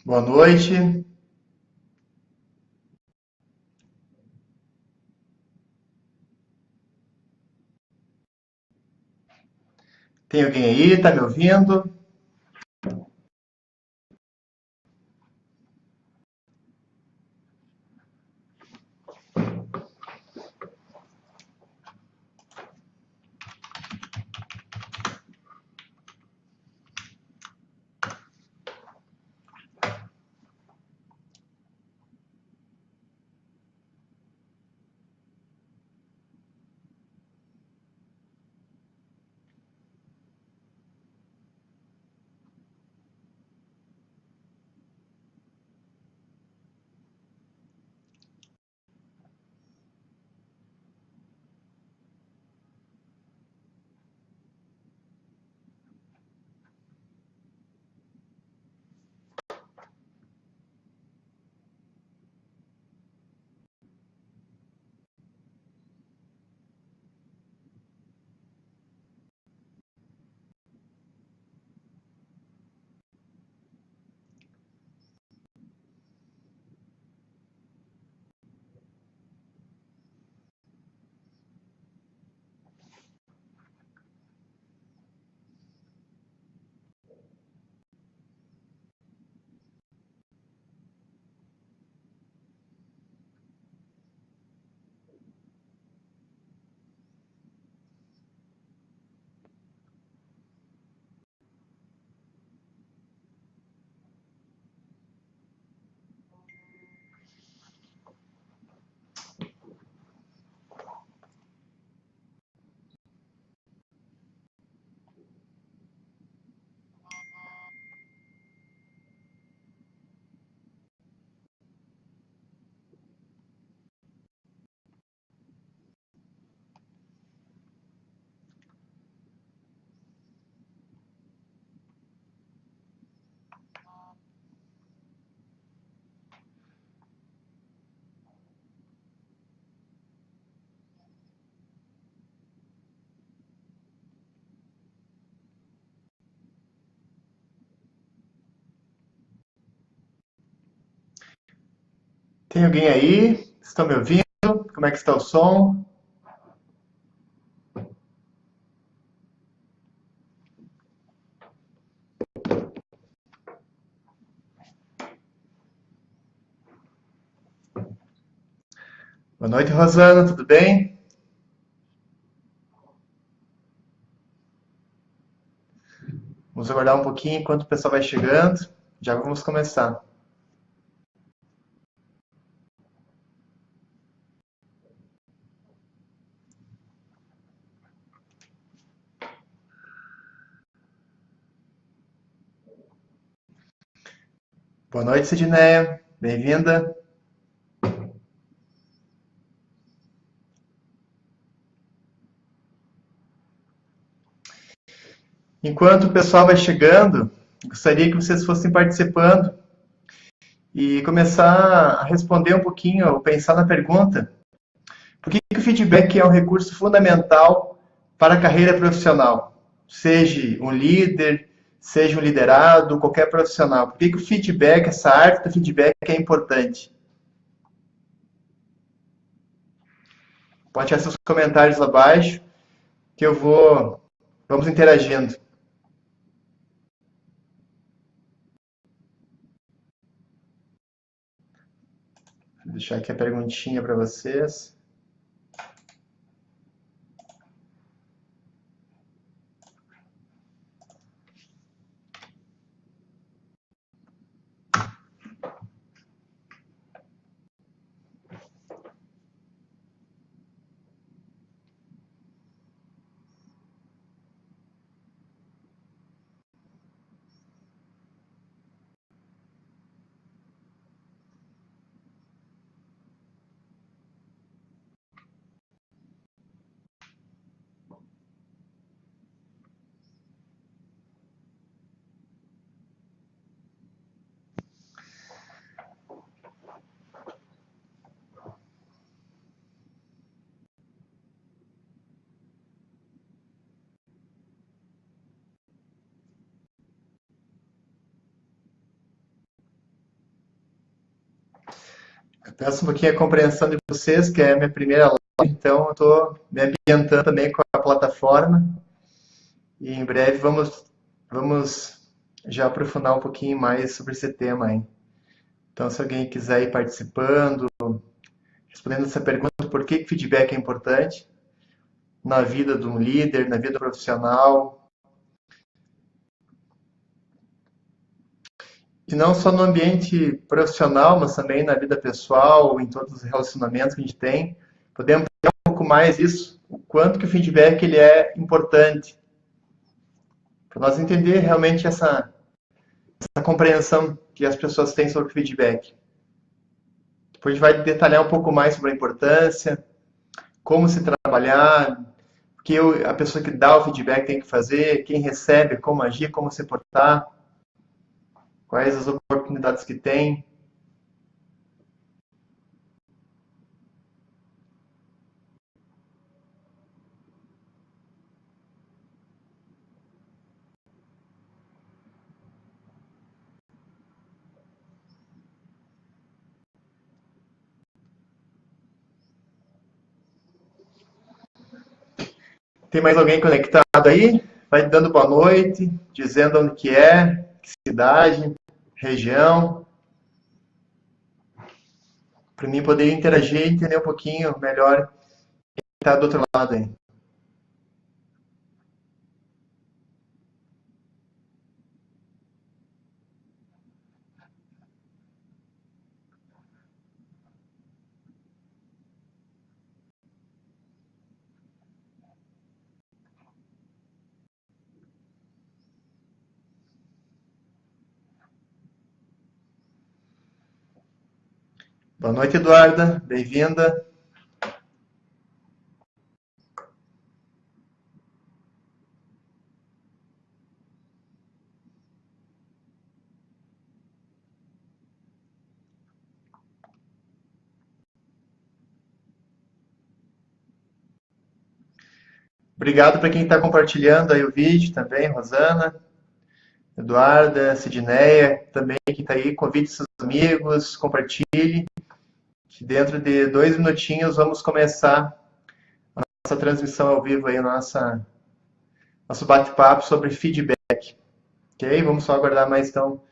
Boa noite. Tem alguém aí? Tá me ouvindo? Tem alguém aí? Estão me ouvindo? Como é que está o som? Boa noite, Rosana, tudo bem? Vamos aguardar um pouquinho enquanto o pessoal vai chegando. Já vamos começar. Boa noite, Sidneia. Bem-vinda. Enquanto o pessoal vai chegando, gostaria que vocês fossem participando e começar a responder um pouquinho, ou pensar na pergunta: por que o feedback é um recurso fundamental para a carreira profissional? Seja um líder, seja um liderado, qualquer profissional. Por que o feedback, essa arte do feedback é importante? Pode deixar seus comentários lá abaixo que eu vou. Vamos interagindo. Vou deixar aqui a perguntinha para vocês. Peço um pouquinho a compreensão de vocês, que é a minha primeira live, então eu estou me ambientando também com a plataforma e em breve vamos já aprofundar um pouquinho mais sobre esse tema aí. Então, se alguém quiser ir participando, respondendo essa pergunta, por que feedback é importante na vida de um líder, na vida profissional, e não só no ambiente profissional, mas também na vida pessoal, em todos os relacionamentos que a gente tem, podemos ter um pouco mais isso, o quanto que o feedback ele é importante, para nós entender realmente essa compreensão que as pessoas têm sobre o feedback. Depois a gente vai detalhar um pouco mais sobre a importância, como se trabalhar, o que a pessoa que dá o feedback tem que fazer, quem recebe, como agir, como se portar, quais as oportunidades que tem. Tem mais alguém conectado aí? Vai dando boa noite, dizendo onde que é, que cidade, região, para mim poder interagir e entender um pouquinho melhor quem está do outro lado aí. Boa noite, Eduarda, bem-vinda. Obrigado para quem está compartilhando aí o vídeo também, Rosana, Eduarda, Sidneia, também que está aí, convide seus amigos, compartilhe, que dentro de 2 minutinhos vamos começar a nossa transmissão ao vivo aí, nosso bate-papo sobre feedback. Ok? Vamos só aguardar mais então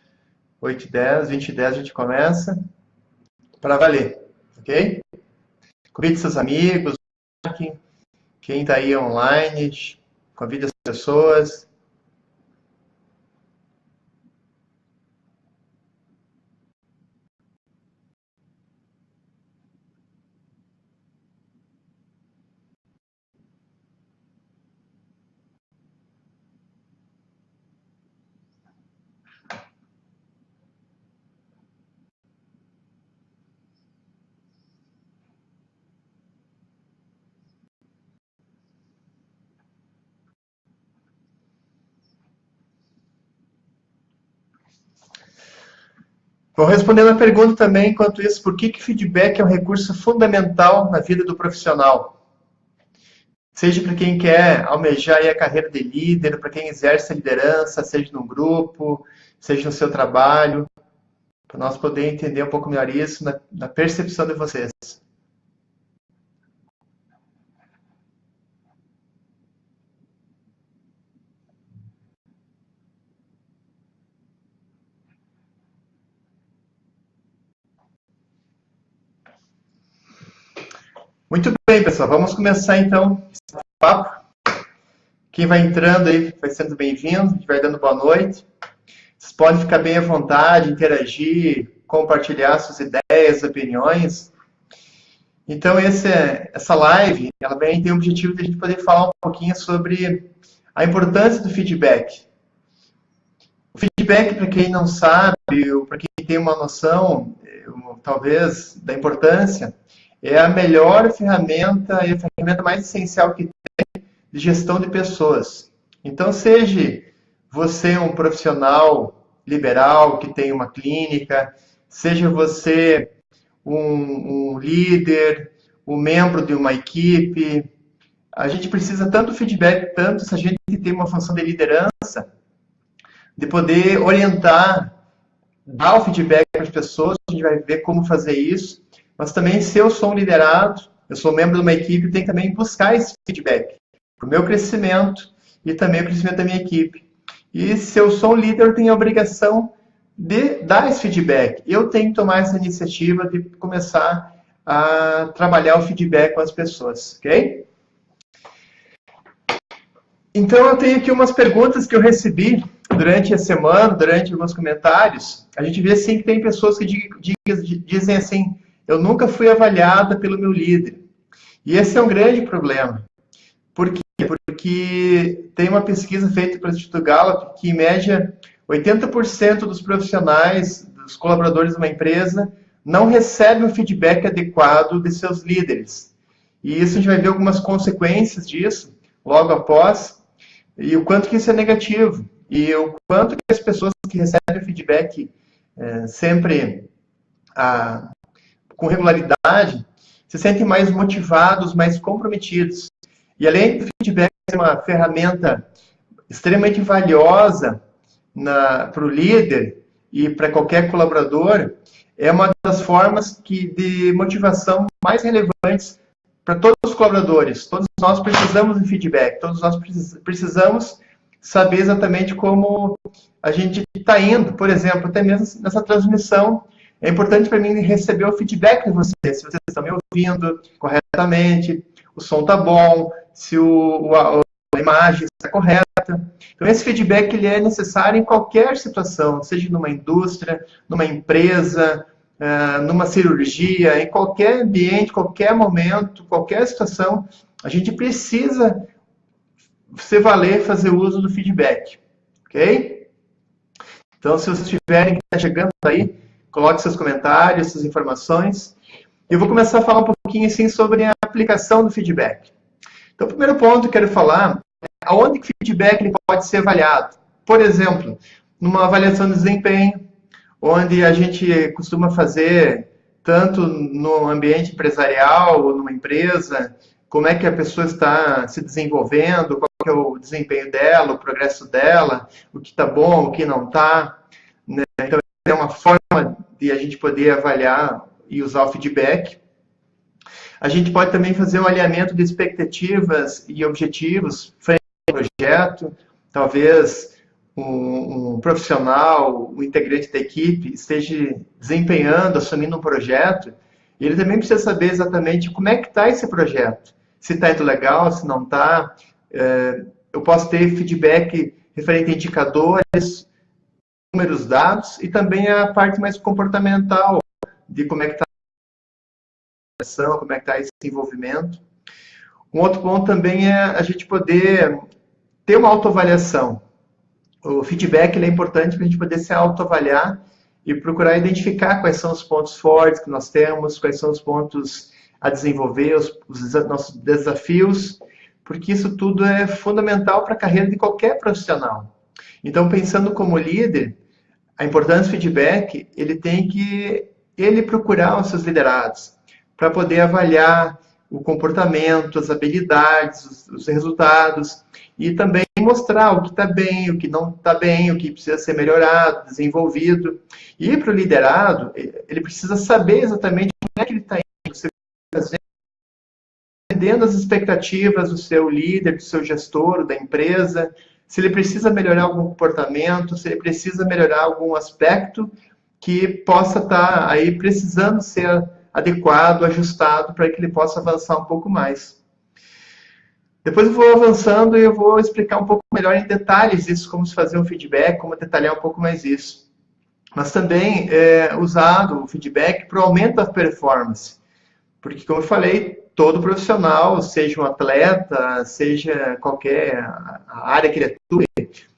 8h10, 20h10 a gente começa para valer, ok? Convide seus amigos, quem está aí online, convide as pessoas. Vou respondendo a pergunta também, enquanto isso, por que feedback é um recurso fundamental na vida do profissional? Seja para quem quer almejar a carreira de líder, para quem exerce a liderança, seja no grupo, seja no seu trabalho, para nós poder entender um pouco melhor isso na percepção de vocês. Muito bem, pessoal. Vamos começar então esse papo. Quem vai entrando aí vai sendo bem-vindo, a gente vai dando boa noite. Vocês podem ficar bem à vontade, interagir, compartilhar suas ideias, opiniões. Então, essa live, ela vem ter o objetivo de a gente poder falar um pouquinho sobre a importância do feedback. O feedback, para quem não sabe, ou para quem tem uma noção, talvez, da importância, é a melhor ferramenta, é a ferramenta mais essencial que tem de gestão de pessoas. Então, seja você um profissional liberal que tem uma clínica, seja você um líder, um membro de uma equipe, a gente precisa tanto feedback, tanto se a gente tem uma função de liderança, de poder orientar, dar o feedback para as pessoas, a gente vai ver como fazer isso, mas também se eu sou um liderado, eu sou membro de uma equipe, eu tenho que também buscar esse feedback para o meu crescimento e também o crescimento da minha equipe. E se eu sou um líder, eu tenho a obrigação de dar esse feedback. Eu tenho que tomar essa iniciativa de começar a trabalhar o feedback com as pessoas, ok? Então, eu tenho aqui umas perguntas que eu recebi durante a semana, durante alguns comentários. A gente vê, sim, que tem pessoas que dizem assim, eu nunca fui avaliada pelo meu líder. E esse é um grande problema. Por quê? Porque tem uma pesquisa feita pelo Instituto Gallup que, em média, 80% dos profissionais, dos colaboradores de uma empresa, não recebem o feedback adequado de seus líderes. E isso a gente vai ver algumas consequências disso logo após, e o quanto que isso é negativo, e o quanto que as pessoas que recebem o feedback sempre com regularidade se sentem mais motivados, mais comprometidos. E além do feedback ser uma ferramenta extremamente valiosa para o líder e para qualquer colaborador, é uma das formas de motivação mais relevantes para todos os colaboradores. Todos nós precisamos de feedback, todos nós precisamos saber exatamente como a gente está indo. Por exemplo, até mesmo nessa transmissão, é importante para mim receber o feedback de vocês, se vocês estão me ouvindo corretamente, o som está bom, se a imagem está correta. Então, esse feedback ele é necessário em qualquer situação, seja numa indústria, numa empresa, numa cirurgia, em qualquer ambiente, qualquer momento, qualquer situação, a gente precisa se valer, fazer uso do feedback, ok? Então, se vocês tiverem que estar chegando aí, coloque seus comentários, suas informações. Eu vou começar a falar um pouquinho assim sobre a aplicação do feedback. Então, o primeiro ponto que eu quero falar é aonde que o feedback ele pode ser avaliado. Por exemplo, numa avaliação de desempenho, onde a gente costuma fazer tanto no ambiente empresarial ou numa empresa, como é que a pessoa está se desenvolvendo, qual que é o desempenho dela, o progresso dela, o que está bom, o que não está. Né? Então, é uma forma de a gente poder avaliar e usar o feedback. A gente pode também fazer um alinhamento de expectativas e objetivos frente ao projeto. Talvez um profissional, um integrante da equipe esteja desempenhando, assumindo um projeto, e ele também precisa saber exatamente como é que está esse projeto. Se está indo legal, se não está. Eu posso ter feedback referente a indicadores, números, dados, e também a parte mais comportamental, de como é que está a ação, como é que está esse envolvimento. Um outro ponto também é a gente poder ter uma autoavaliação. O feedback ele é importante para a gente poder se autoavaliar e procurar identificar quais são os pontos fortes que nós temos, quais são os pontos a desenvolver, os nossos desafios, porque isso tudo é fundamental para a carreira de qualquer profissional. Então, pensando como líder, a importância do feedback, ele tem que procurar os seus liderados para poder avaliar o comportamento, as habilidades, os resultados, e também mostrar o que está bem, o que não está bem, o que precisa ser melhorado, desenvolvido. E para o liderado, ele precisa saber exatamente como é que ele está indo, entendendo as expectativas do seu líder, do seu gestor, da empresa, se ele precisa melhorar algum comportamento, se ele precisa melhorar algum aspecto que possa estar aí precisando ser adequado, ajustado, para que ele possa avançar um pouco mais. Depois eu vou avançando e eu vou explicar um pouco melhor em detalhes isso, como se fazer um feedback, como detalhar um pouco mais isso. Mas também é usado o feedback para o aumento da performance. Porque, como eu falei, todo profissional, seja um atleta, seja qualquer área que ele atue,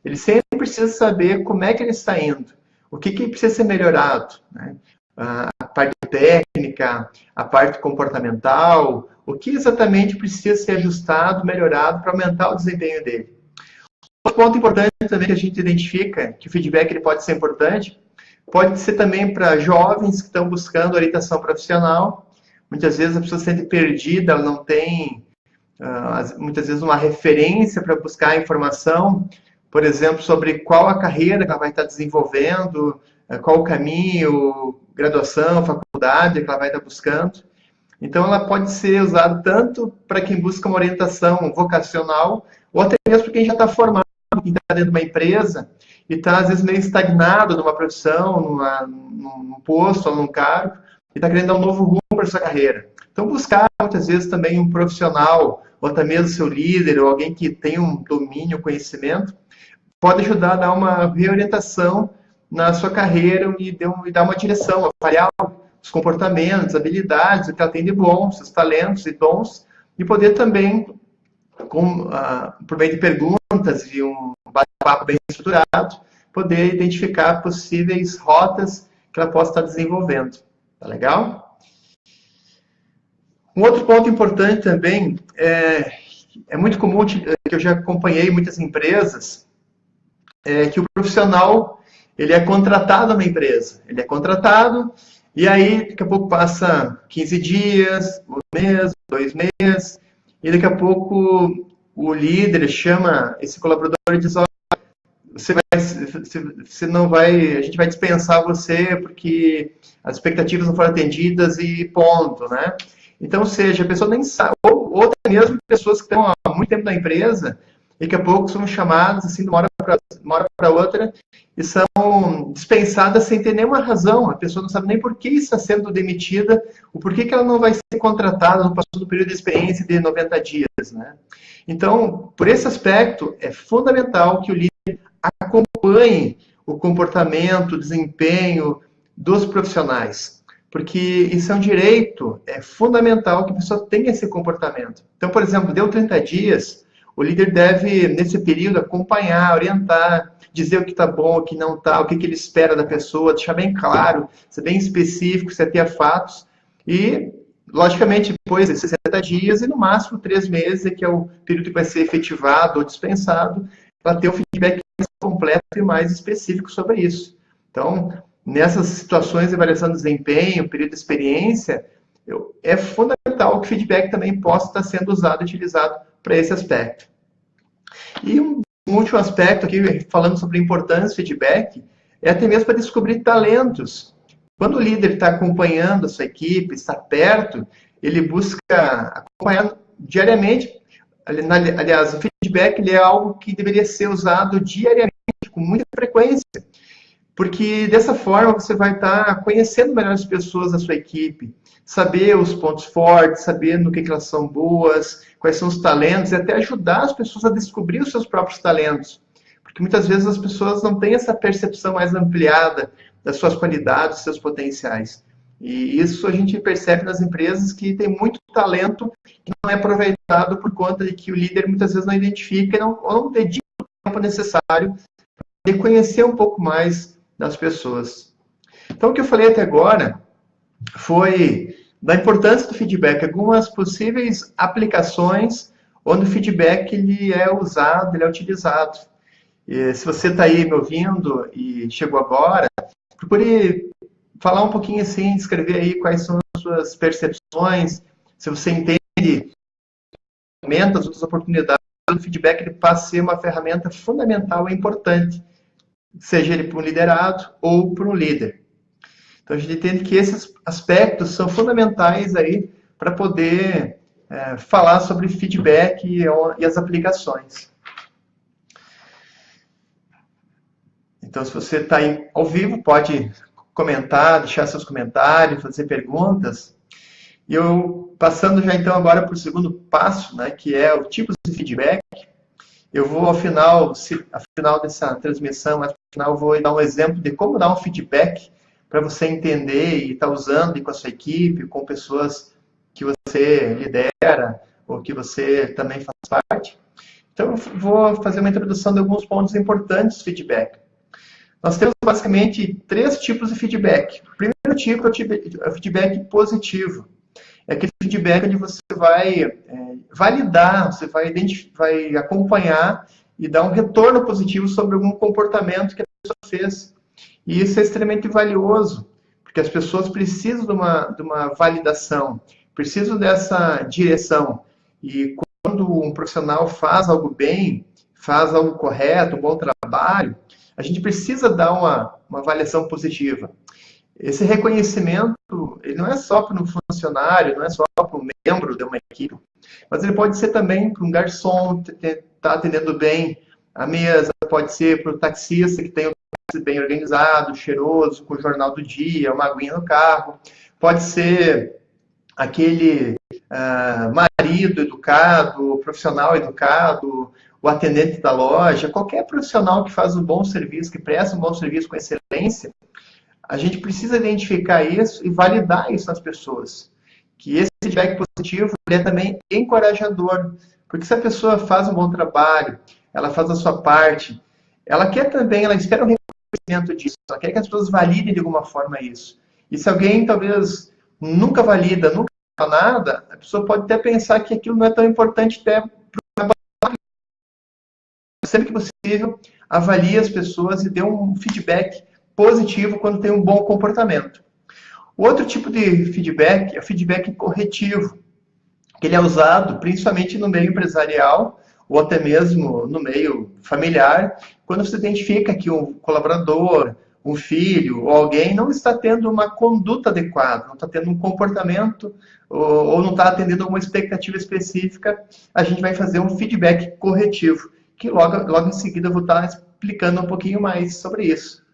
ele sempre precisa saber como é que ele está indo, o que precisa ser melhorado, né? A parte técnica, a parte comportamental, o que exatamente precisa ser ajustado, melhorado para aumentar o desempenho dele. Outro ponto importante também que a gente identifica, que o feedback ele pode ser importante, pode ser também para jovens que estão buscando orientação profissional. Muitas vezes a pessoa se sente perdida, ela não tem, muitas vezes, uma referência para buscar informação, por exemplo, sobre qual a carreira que ela vai estar desenvolvendo, qual o caminho, graduação, faculdade que ela vai estar buscando. Então, ela pode ser usada tanto para quem busca uma orientação vocacional, ou até mesmo para quem já está formado, quem está dentro de uma empresa e está, às vezes, meio estagnado numa profissão, num posto ou num cargo, e está querendo dar um novo rumo para a sua carreira. Então, buscar, muitas vezes, também um profissional, ou até mesmo seu líder, ou alguém que tem um domínio, conhecimento, pode ajudar a dar uma reorientação na sua carreira e dar uma direção, avaliar os comportamentos, habilidades, o que ela tem de bom, seus talentos e dons, e poder também, por meio de perguntas e um bate-papo bem estruturado, poder identificar possíveis rotas que ela possa estar desenvolvendo. Tá legal? Um outro ponto importante também é muito comum, que eu já acompanhei muitas empresas, que o profissional ele é contratado numa empresa. Ele é contratado e aí daqui a pouco passa 15 dias, um mês, 2 meses, e daqui a pouco o líder chama esse colaborador e diz: você não vai, a gente vai dispensar você porque as expectativas não foram atendidas e ponto, né? Então, ou seja, a pessoa nem sabe, ou até mesmo pessoas que estão há muito tempo na empresa e daqui a pouco são chamadas assim de uma hora para outra e são dispensadas sem ter nenhuma razão. A pessoa não sabe nem por que está sendo demitida, ou por que ela não vai ser contratada no passado do período de experiência de 90 dias, né? Então, por esse aspecto, é fundamental que o líder acompanhe o comportamento, o desempenho dos profissionais, porque isso é um direito, é fundamental que a pessoa tenha esse comportamento. Então, por exemplo, deu 30 dias, o líder deve, nesse período, acompanhar, orientar, dizer o que está bom, o que não está, o que ele espera da pessoa, deixar bem claro, ser bem específico, se ater a fatos, e, logicamente, depois de 60 dias e, no máximo, 3 meses, que é o período que vai ser efetivado ou dispensado, para ter um feedback mais completo e mais específico sobre isso. Então, nessas situações de avaliação de desempenho, período de experiência, é fundamental que o feedback também possa estar sendo usado e utilizado para esse aspecto. E um último aspecto aqui, falando sobre a importância do feedback, é até mesmo para descobrir talentos. Quando o líder está acompanhando a sua equipe, está perto, ele busca acompanhar diariamente. Aliás, o feedback ele é algo que deveria ser usado diariamente, com muita frequência, porque dessa forma você vai estar conhecendo melhor as pessoas da sua equipe, saber os pontos fortes, saber no que elas são boas, quais são os talentos, e até ajudar as pessoas a descobrir os seus próprios talentos, porque muitas vezes as pessoas não têm essa percepção mais ampliada das suas qualidades, dos seus potenciais. E isso a gente percebe nas empresas que tem muito talento que não é aproveitado por conta de que o líder muitas vezes não identifica ou não dedica o tempo necessário para conhecer um pouco mais das pessoas. Então, o que eu falei até agora foi da importância do feedback, algumas possíveis aplicações onde o feedback ele é usado, ele é utilizado. E, se você está aí me ouvindo e chegou agora, procure falar um pouquinho assim, escrever aí quais são as suas percepções, se você entende as outras oportunidades, o feedback ele passa a ser uma ferramenta fundamental e importante, seja ele para um liderado ou para um líder. Então a gente entende que esses aspectos são fundamentais aí para poder falar sobre feedback e as aplicações. Então, se você está aí ao vivo, pode comentar, deixar seus comentários, fazer perguntas. E eu, passando já então agora para o segundo passo, né, que é o tipo de feedback, eu vou ao final dessa transmissão, ao final eu vou dar um exemplo de como dar um feedback para você entender e estar usando com a sua equipe, com pessoas que você lidera ou que você também faz parte. Então, eu vou fazer uma introdução de alguns pontos importantes do feedback. Nós temos basicamente 3 tipos de feedback. O primeiro tipo é o feedback positivo. É aquele feedback onde você vai validar, você vai acompanhar e dar um retorno positivo sobre algum comportamento que a pessoa fez. E isso é extremamente valioso, porque as pessoas precisam de uma validação, precisam dessa direção. E quando um profissional faz algo bem, faz algo correto, um bom trabalho, a gente precisa dar uma avaliação positiva. Esse reconhecimento, ele não é só para um funcionário, não é só para um membro de uma equipe, mas ele pode ser também para um garçom que está atendendo bem a mesa, pode ser para o taxista que tem o táxi bem organizado, cheiroso, com o jornal do dia, uma aguinha no carro, pode ser aquele marido educado, profissional educado, o atendente da loja, qualquer profissional que faz um bom serviço, que presta um bom serviço com excelência, a gente precisa identificar isso e validar isso nas pessoas. Que esse feedback positivo é também encorajador. Porque se a pessoa faz um bom trabalho, ela faz a sua parte, ela quer também, ela espera um reconhecimento disso, ela quer que as pessoas validem de alguma forma isso. E se alguém talvez nunca valida, nunca fala nada, a pessoa pode até pensar que aquilo não é tão importante até para o trabalho. Sempre que possível, avalie as pessoas e dê um feedback positivo quando tem um bom comportamento. O outro tipo de feedback é o feedback corretivo, que ele é usado principalmente no meio empresarial ou até mesmo no meio familiar, quando você identifica que um colaborador, um filho ou alguém não está tendo uma conduta adequada, não está tendo um comportamento ou não está atendendo a uma expectativa específica, a gente vai fazer um feedback corretivo, que logo em seguida eu vou estar explicando um pouquinho mais sobre isso.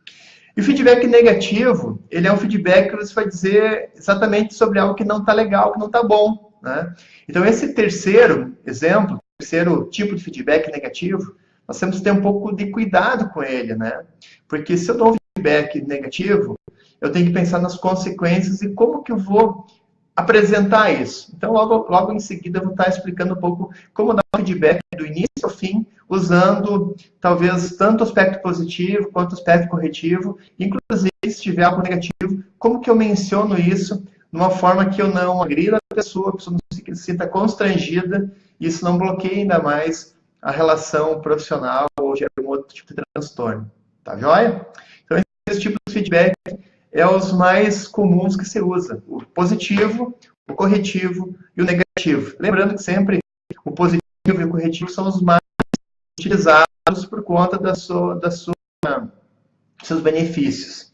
E o feedback negativo, ele é um feedback que você vai dizer exatamente sobre algo que não está legal, que não está bom, né? Então, esse terceiro exemplo, terceiro tipo de feedback negativo, nós temos que ter um pouco de cuidado com ele, né? Porque se eu dou um feedback negativo, eu tenho que pensar nas consequências e como que eu vou apresentar isso. Então, logo em seguida, eu vou estar explicando um pouco como dar um feedback do início ao fim, usando talvez tanto o aspecto positivo quanto o aspecto corretivo. Inclusive, se tiver algo negativo, como que eu menciono isso de uma forma que eu não agrida a pessoa não se sinta constrangida, e isso não bloqueie ainda mais a relação profissional ou gera um outro tipo de transtorno. Tá joia? Então, esse tipo de feedback é os mais comuns que se usa. O positivo, o corretivo e o negativo. Lembrando que sempre o positivo e o corretivo são os mais utilizados por conta seus benefícios.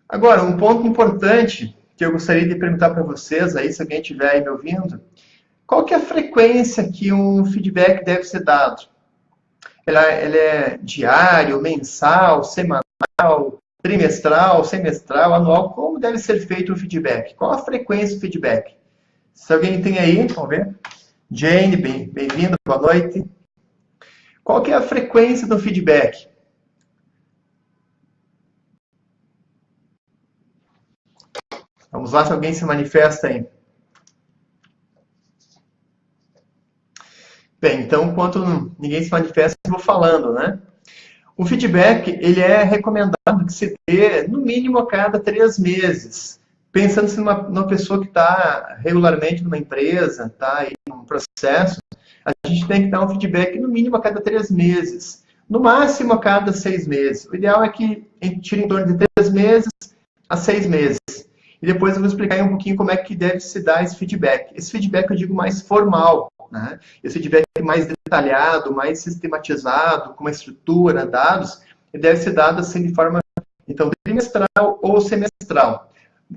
Agora, um ponto importante que eu gostaria de perguntar para vocês, aí, se alguém estiver aí me ouvindo, qual que é a frequência que um feedback deve ser dado? Ela é diário, mensal, semanal, trimestral, semestral, anual? Como deve ser feito o feedback? Qual a frequência do feedback? Se alguém tem aí, vamos ver. Jane, bem-vinda, boa noite. Qual que é a frequência do feedback? Vamos lá, se alguém se manifesta aí. Bem, então, enquanto ninguém se manifesta, eu vou falando, né? O feedback, ele é recomendado que se dê, no mínimo, a cada 3 meses. Pensando-se numa pessoa que está regularmente numa empresa, está aí num processo, a gente tem que dar um feedback, no mínimo, a cada 3 meses. No máximo, a cada 6 meses. O ideal é que a gente tire em torno de 3 meses a 6 meses. E depois eu vou explicar aí um pouquinho como é que deve se dar esse feedback. Esse feedback eu digo mais formal, né? Esse feedback mais detalhado, mais sistematizado, com uma estrutura, dados, ele deve ser dado assim de forma, então, trimestral ou semestral.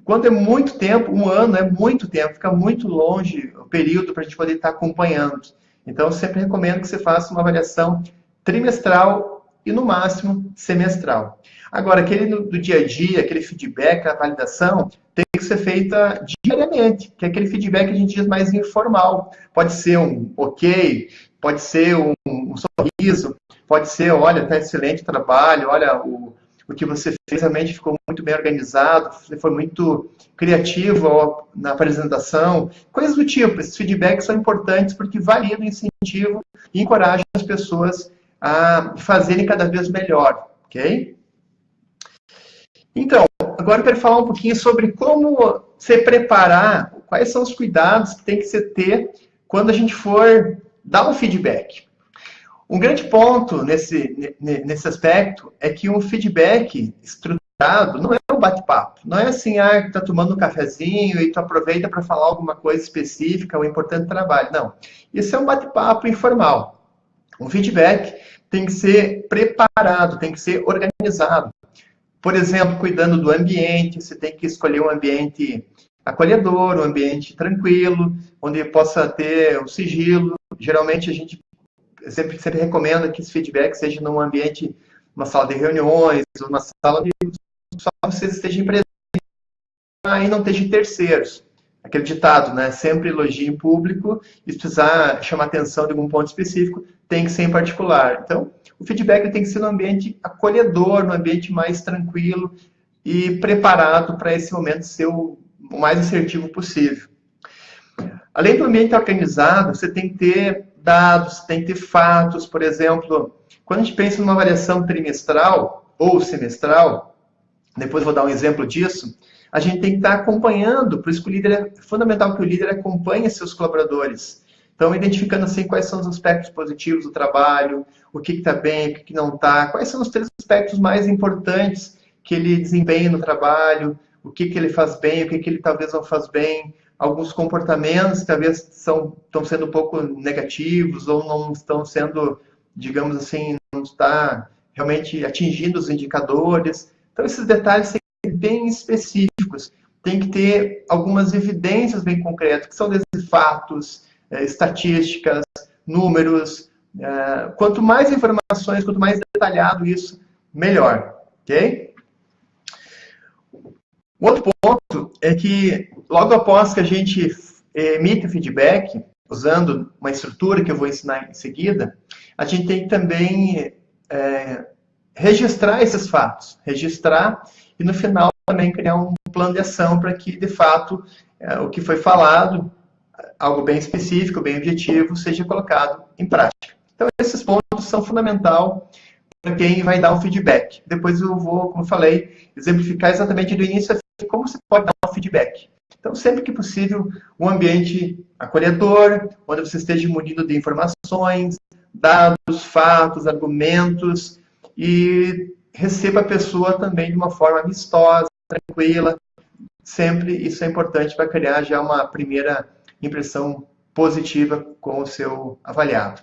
Quando é muito tempo, 1 ano é muito tempo, fica muito longe o período para a gente poder estar acompanhando. Então, eu sempre recomendo que você faça uma avaliação trimestral e, no máximo, semestral. Agora, aquele do dia a dia, aquele feedback, a validação, tem que ser feita diariamente, que é aquele feedback que a gente diz mais informal. Pode ser um ok, pode ser um sorriso, pode ser, olha, está excelente trabalho, olha, o que você fez realmente ficou muito bem organizado, você foi muito criativo na apresentação, coisas do tipo. Esses feedbacks são importantes porque validam, incentivam e encorajam as pessoas a fazerem cada vez melhor, ok? Então, agora eu quero falar um pouquinho sobre como se preparar, quais são os cuidados que tem que se ter quando a gente for dar um feedback. Um grande ponto nesse aspecto é que um feedback estruturado não é um bate-papo. Não é assim, que tá tomando um cafezinho e tu aproveita para falar alguma coisa específica ou importante do trabalho. Não. Isso é um bate-papo informal. Um feedback tem que ser preparado, tem que ser organizado. Por exemplo, cuidando do ambiente, você tem que escolher um ambiente acolhedor, um ambiente tranquilo, onde possa ter o sigilo. Geralmente a gente sempre recomenda que esse feedback seja num ambiente, uma sala de reuniões, uma sala onde só você esteja presente e não esteja terceiros. Aquele ditado, né? Sempre elogie em público e se precisar chamar atenção de algum ponto específico, tem que ser em particular. Então, o feedback tem que ser num ambiente acolhedor, num ambiente mais tranquilo e preparado para esse momento ser o mais assertivo possível. Além do ambiente organizado, você tem que ter dados, tem que ter fatos. Por exemplo, quando a gente pensa numa avaliação trimestral ou semestral, depois vou dar um exemplo disso, a gente tem que estar acompanhando, por isso que é fundamental que o líder acompanhe seus colaboradores. Então, identificando assim quais são os aspectos positivos do trabalho, o que está bem, o que não está, quais são os 3 aspectos mais importantes que ele desempenha no trabalho, o que ele faz bem, o que ele talvez não faz bem, alguns comportamentos que talvez estão sendo um pouco negativos ou não estão sendo, digamos assim, não está realmente atingindo os indicadores. Então, esses detalhes têm que ser bem específicos. Tem que ter algumas evidências bem concretas, que são desde fatos, estatísticas, números. Quanto mais informações, quanto mais detalhado isso, melhor. Ok? O outro ponto é que, logo após que a gente emite o feedback, usando uma estrutura que eu vou ensinar em seguida, a gente tem que também registrar esses fatos, registrar e no final também criar um plano de ação para que, de fato, o que foi falado, algo bem específico, bem objetivo, seja colocado em prática. Então, esses pontos são fundamentais para quem vai dar um feedback. Depois eu vou, como eu falei, exemplificar exatamente do início a fim como você pode dar um feedback. Então, sempre que possível, um ambiente acolhedor, onde você esteja munido de informações, dados, fatos, argumentos, e receba a pessoa também de uma forma amistosa, tranquila. Sempre isso é importante para criar já uma primeira impressão positiva com o seu avaliado.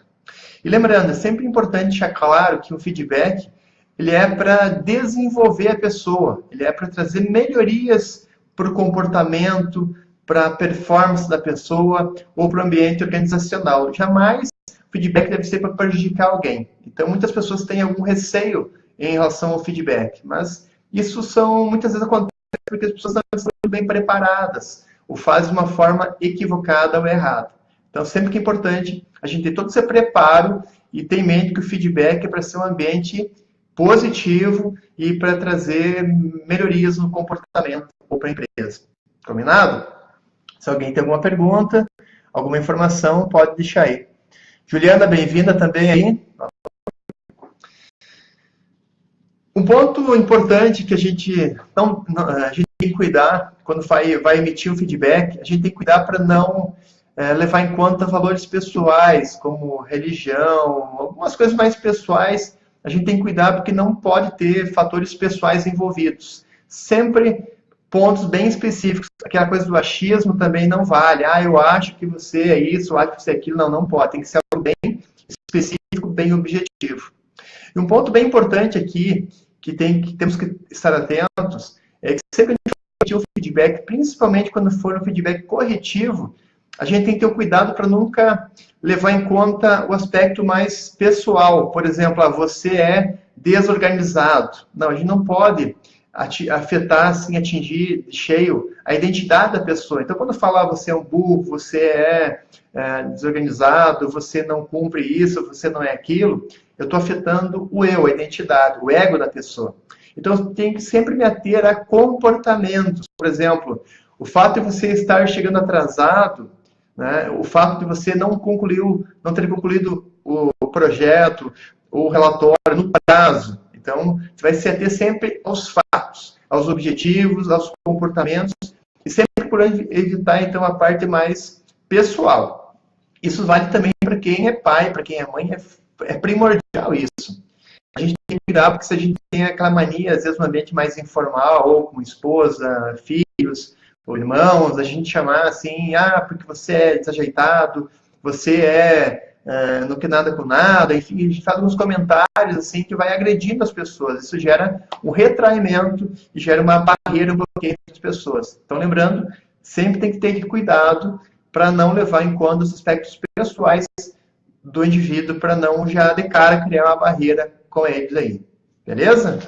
E lembrando, é sempre importante deixar claro que o feedback ele é para desenvolver a pessoa, ele é para trazer melhorias para o comportamento, para a performance da pessoa ou para o ambiente organizacional. Jamais o feedback deve ser para prejudicar alguém. Então, muitas pessoas têm algum receio em relação ao feedback, mas isso muitas vezes acontece porque as pessoas não estão bem preparadas, ou fazem de uma forma equivocada ou errada. Então, sempre que é importante a gente ter todo esse preparo e ter em mente que o feedback é para ser um ambiente positivo e para trazer melhorias no comportamento ou para a empresa. Combinado? Se alguém tem alguma pergunta, alguma informação, pode deixar aí. Juliana, bem-vinda também aí. Um ponto importante que a gente tem que cuidar quando vai emitir um feedback, a gente tem que cuidar para não levar em conta valores pessoais, como religião, algumas coisas mais pessoais, a gente tem que cuidar porque não pode ter fatores pessoais envolvidos. Sempre pontos bem específicos. Aquela coisa do achismo também não vale. Eu acho que você é isso, eu acho que você é aquilo. Não, não pode. Tem que ser algo bem específico, bem objetivo. E um ponto bem importante aqui, que temos que estar atentos, é que sempre que a gente emitir um feedback, principalmente quando for um feedback corretivo, a gente tem que ter o cuidado para nunca levar em conta o aspecto mais pessoal. Por exemplo, você é desorganizado. Não, a gente não pode afetar, assim, atingir cheio a identidade da pessoa. Então, quando falar você é um burro, você é desorganizado, você não cumpre isso, você não é aquilo, eu estou afetando o eu, a identidade, o ego da pessoa. Então, eu tenho que sempre me ater a comportamentos. Por exemplo, o fato de você estar chegando atrasado, né, o fato de você não ter concluído o projeto, o relatório no prazo. Então, você vai se ater sempre aos fatos, aos objetivos, aos comportamentos, e sempre por evitar, então, a parte mais pessoal. Isso vale também para quem é pai, para quem é mãe, é primordial isso. A gente tem que cuidar, porque se a gente tem aquela mania, às vezes, no ambiente mais informal, ou com esposa, filhos, ou irmãos, a gente chamar assim, porque você é desajeitado, você é no que nada com nada, enfim, a gente faz alguns comentários assim que vai agredindo as pessoas. Isso gera um retraimento e gera uma barreira, um bloqueio das pessoas. Então, lembrando, sempre tem que ter cuidado para não levar em conta os aspectos pessoais do indivíduo, para não já de cara criar uma barreira com eles aí. Beleza?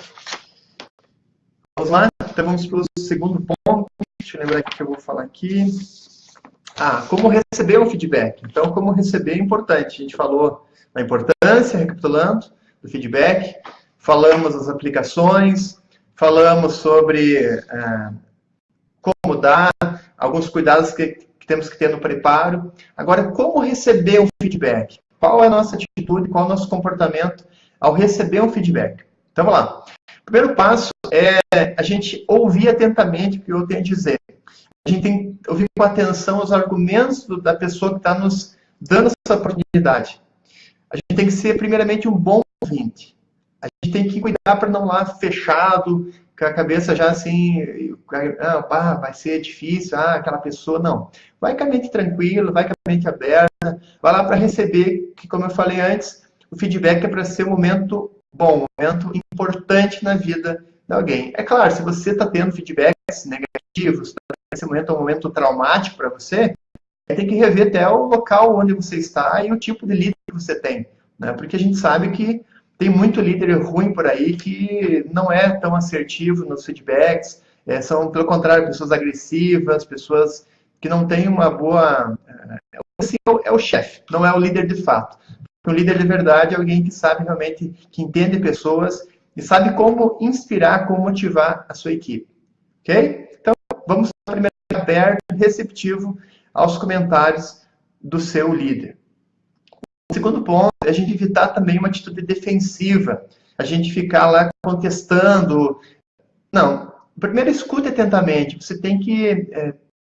Vamos lá? Então vamos para o segundo ponto. Deixa eu lembrar aqui que eu vou falar aqui. Como receber um feedback. Então, como receber é importante. A gente falou da importância, recapitulando, do feedback. Falamos das aplicações. Falamos sobre como dar, alguns cuidados que temos que ter no preparo. Agora, como receber um feedback? Qual é a nossa atitude, qual é o nosso comportamento ao receber um feedback? Então, vamos lá. O primeiro passo é a gente ouvir atentamente o que eu tenho a dizer. A gente tem que ouvir com atenção os argumentos da pessoa que está nos dando essa oportunidade. A gente tem que ser, primeiramente, um bom ouvinte. A gente tem que cuidar para não ir lá fechado, com a cabeça já assim, vai ser difícil, aquela pessoa, não. Vai com a mente tranquila, vai com a mente aberta, vai lá para receber, que como eu falei antes, o feedback é para ser um momento bom, um momento importante na vida de alguém. É claro, se você está tendo feedbacks negativos, esse momento é um momento traumático para você, tem que rever até o local onde você está e o tipo de líder que você tem, né? Porque a gente sabe que tem muito líder ruim por aí que não é tão assertivo nos feedbacks, são, pelo contrário, pessoas agressivas, pessoas que não têm uma boa... Assim, é o chefe, não é o líder de fato. O líder de verdade é alguém que sabe realmente, que entende pessoas e sabe como inspirar, como motivar a sua equipe. Ok? Então, vamos primeiro aberto, receptivo aos comentários do seu líder. O segundo ponto é a gente evitar também uma atitude defensiva, a gente ficar lá contestando. Não, primeiro escute atentamente, você tem que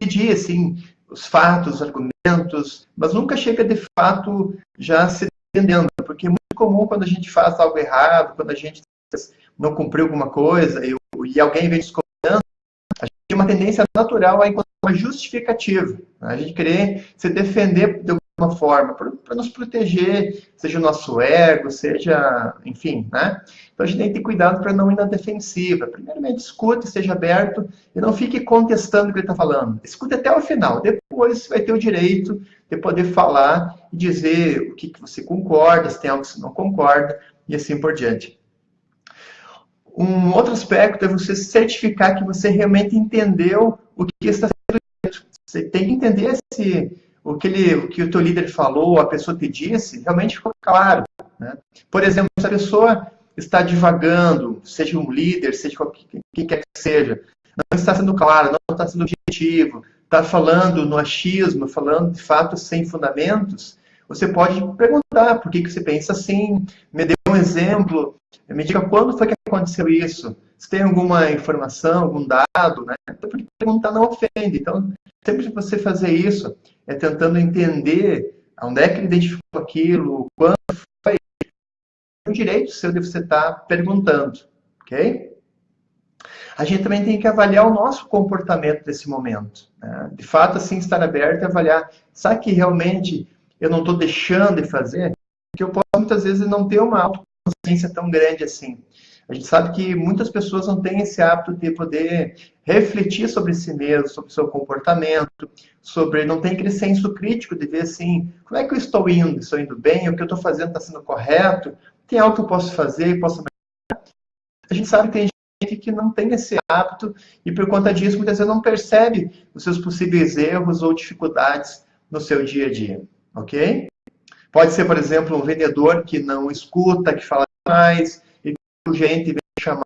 pedir assim, os fatos, os argumentos, mas nunca chega de fato já se defendendo, porque é muito comum quando a gente faz algo errado, quando a gente não cumpriu alguma coisa e alguém vem discordando, a gente tem uma tendência natural a encontrar uma justificativa, né? A gente querer se defender de alguma forma, para nos proteger, seja o nosso ego, seja, enfim, né? Então a gente tem que ter cuidado para não ir na defensiva. Primeiramente, escute, seja aberto e não fique contestando o que ele está falando. Escute até o final, depois você vai ter o direito de poder falar e dizer o que você concorda, se tem algo que você não concorda, e assim por diante. Um outro aspecto é você certificar que você realmente entendeu o que está sendo dito. Você tem que entender se o que o teu líder falou, a pessoa te disse, realmente ficou claro, né? Por exemplo, se a pessoa está divagando, seja um líder, seja quem quer que seja, não está sendo claro, não está sendo objetivo, está falando no achismo, falando de fato sem fundamentos, você pode perguntar por que você pensa assim, me dê um exemplo, me diga quando foi que aconteceu isso, se tem alguma informação, algum dado, né? Então, porque perguntar não ofende. Então, sempre que você fazer isso, é tentando entender onde é que ele identificou aquilo, quando foi, é um direito seu de você estar perguntando, ok? A gente também tem que avaliar o nosso comportamento nesse momento, né? De fato, assim, estar aberto e avaliar, sabe que realmente eu não estou deixando de fazer? Porque eu posso, muitas vezes, não ter uma autoconsciência tão grande assim. A gente sabe que muitas pessoas não têm esse hábito de poder refletir sobre si mesmo, sobre o seu comportamento, não tem aquele senso crítico de ver assim, como é que eu estou indo? Estou indo bem? O que eu estou fazendo está sendo correto? Tem algo que eu posso fazer? A gente sabe que tem gente que não tem esse hábito e por conta disso muitas vezes não percebe os seus possíveis erros ou dificuldades no seu dia a dia, ok? Pode ser, por exemplo, um vendedor que não escuta, que fala demais, e o gerente vem chamar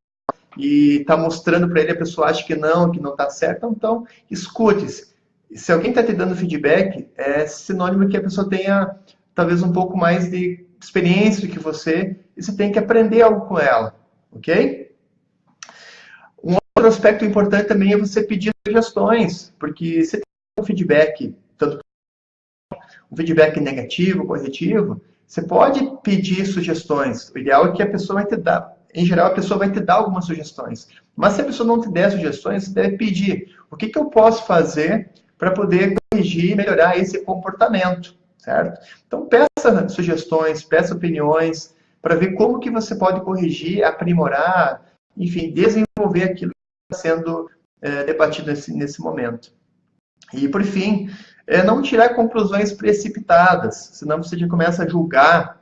e está mostrando para ele, a pessoa acha que não está certo, então escute. Se alguém está te dando feedback, é sinônimo que a pessoa tenha talvez um pouco mais de experiência do que você, e você tem que aprender algo com ela, ok? Um outro aspecto importante também é você pedir sugestões, porque se tem um feedback, tanto um feedback negativo, positivo, você pode pedir sugestões. O ideal é que a pessoa vai te dar. Em geral, a pessoa vai te dar algumas sugestões. Mas se a pessoa não te der sugestões, você deve pedir. O que eu posso fazer para poder corrigir e melhorar esse comportamento? certo? Então, peça sugestões, peça opiniões, para ver como que você pode corrigir, aprimorar, enfim, desenvolver aquilo que está sendo debatido nesse momento. E, por fim, não tirar conclusões precipitadas, senão você já começa a julgar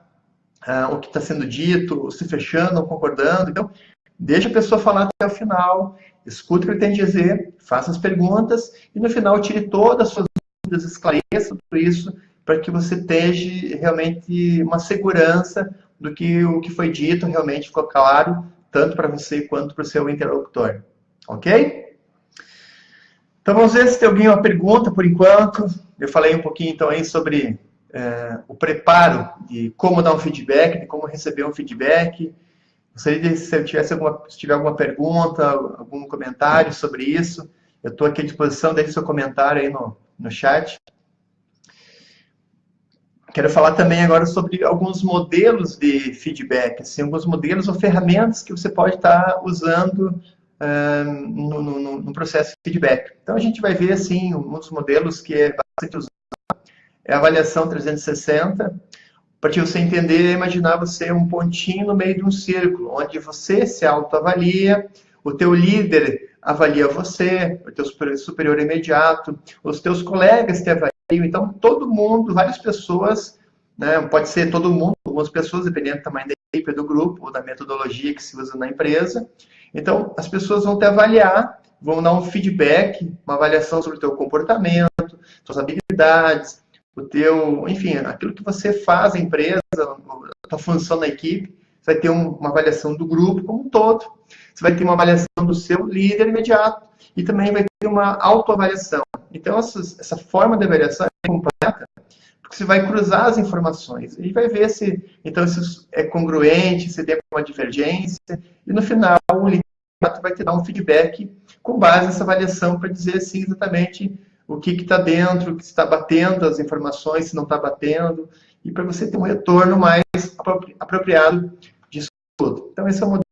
o que está sendo dito, se fechando ou concordando. Então, deixa a pessoa falar até o final, escute o que ele tem a dizer, faça as perguntas e, no final, tire todas as suas dúvidas, esclareça tudo isso, para que você tenha realmente uma segurança do que o que foi dito realmente ficou claro, tanto para você quanto para o seu interlocutor. Ok? Então, vamos ver se tem alguém uma pergunta por enquanto. Eu falei um pouquinho então aí sobre o preparo de como dar um feedback, de como receber um feedback. Gostaria de, se tiver alguma pergunta, algum comentário sobre isso, eu estou aqui à disposição, deixe seu comentário aí no chat. Quero falar também agora sobre alguns modelos de feedback, assim, alguns modelos ou ferramentas que você pode estar usando no processo de feedback. Então, a gente vai ver, assim, um dos modelos que é bastante usado é a avaliação 360. Para você entender, imaginar você um pontinho no meio de um círculo, onde você se autoavalia, o teu líder avalia você, o teu superior imediato, os teus colegas te avaliam. Então, todo mundo, várias pessoas, né, pode ser todo mundo, algumas pessoas, dependendo do tamanho da equipe, do grupo, ou da metodologia que se usa na empresa. Então, as pessoas vão te avaliar, vão dar um feedback, uma avaliação sobre o teu comportamento, suas habilidades, enfim, aquilo que você faz na empresa, a tua função na equipe. Você vai ter uma avaliação do grupo como um todo. Você vai ter uma avaliação do seu líder imediato e também vai ter uma autoavaliação. Então, essa forma de avaliação é completa, porque você vai cruzar as informações e vai ver se isso é congruente, se tem alguma divergência, e no final o líder vai te dar um feedback com base nessa avaliação para dizer assim, exatamente o que está dentro, o que está batendo, as informações, se não está batendo, e para você ter um retorno mais apropriado disso tudo. Então, esse é o modelo.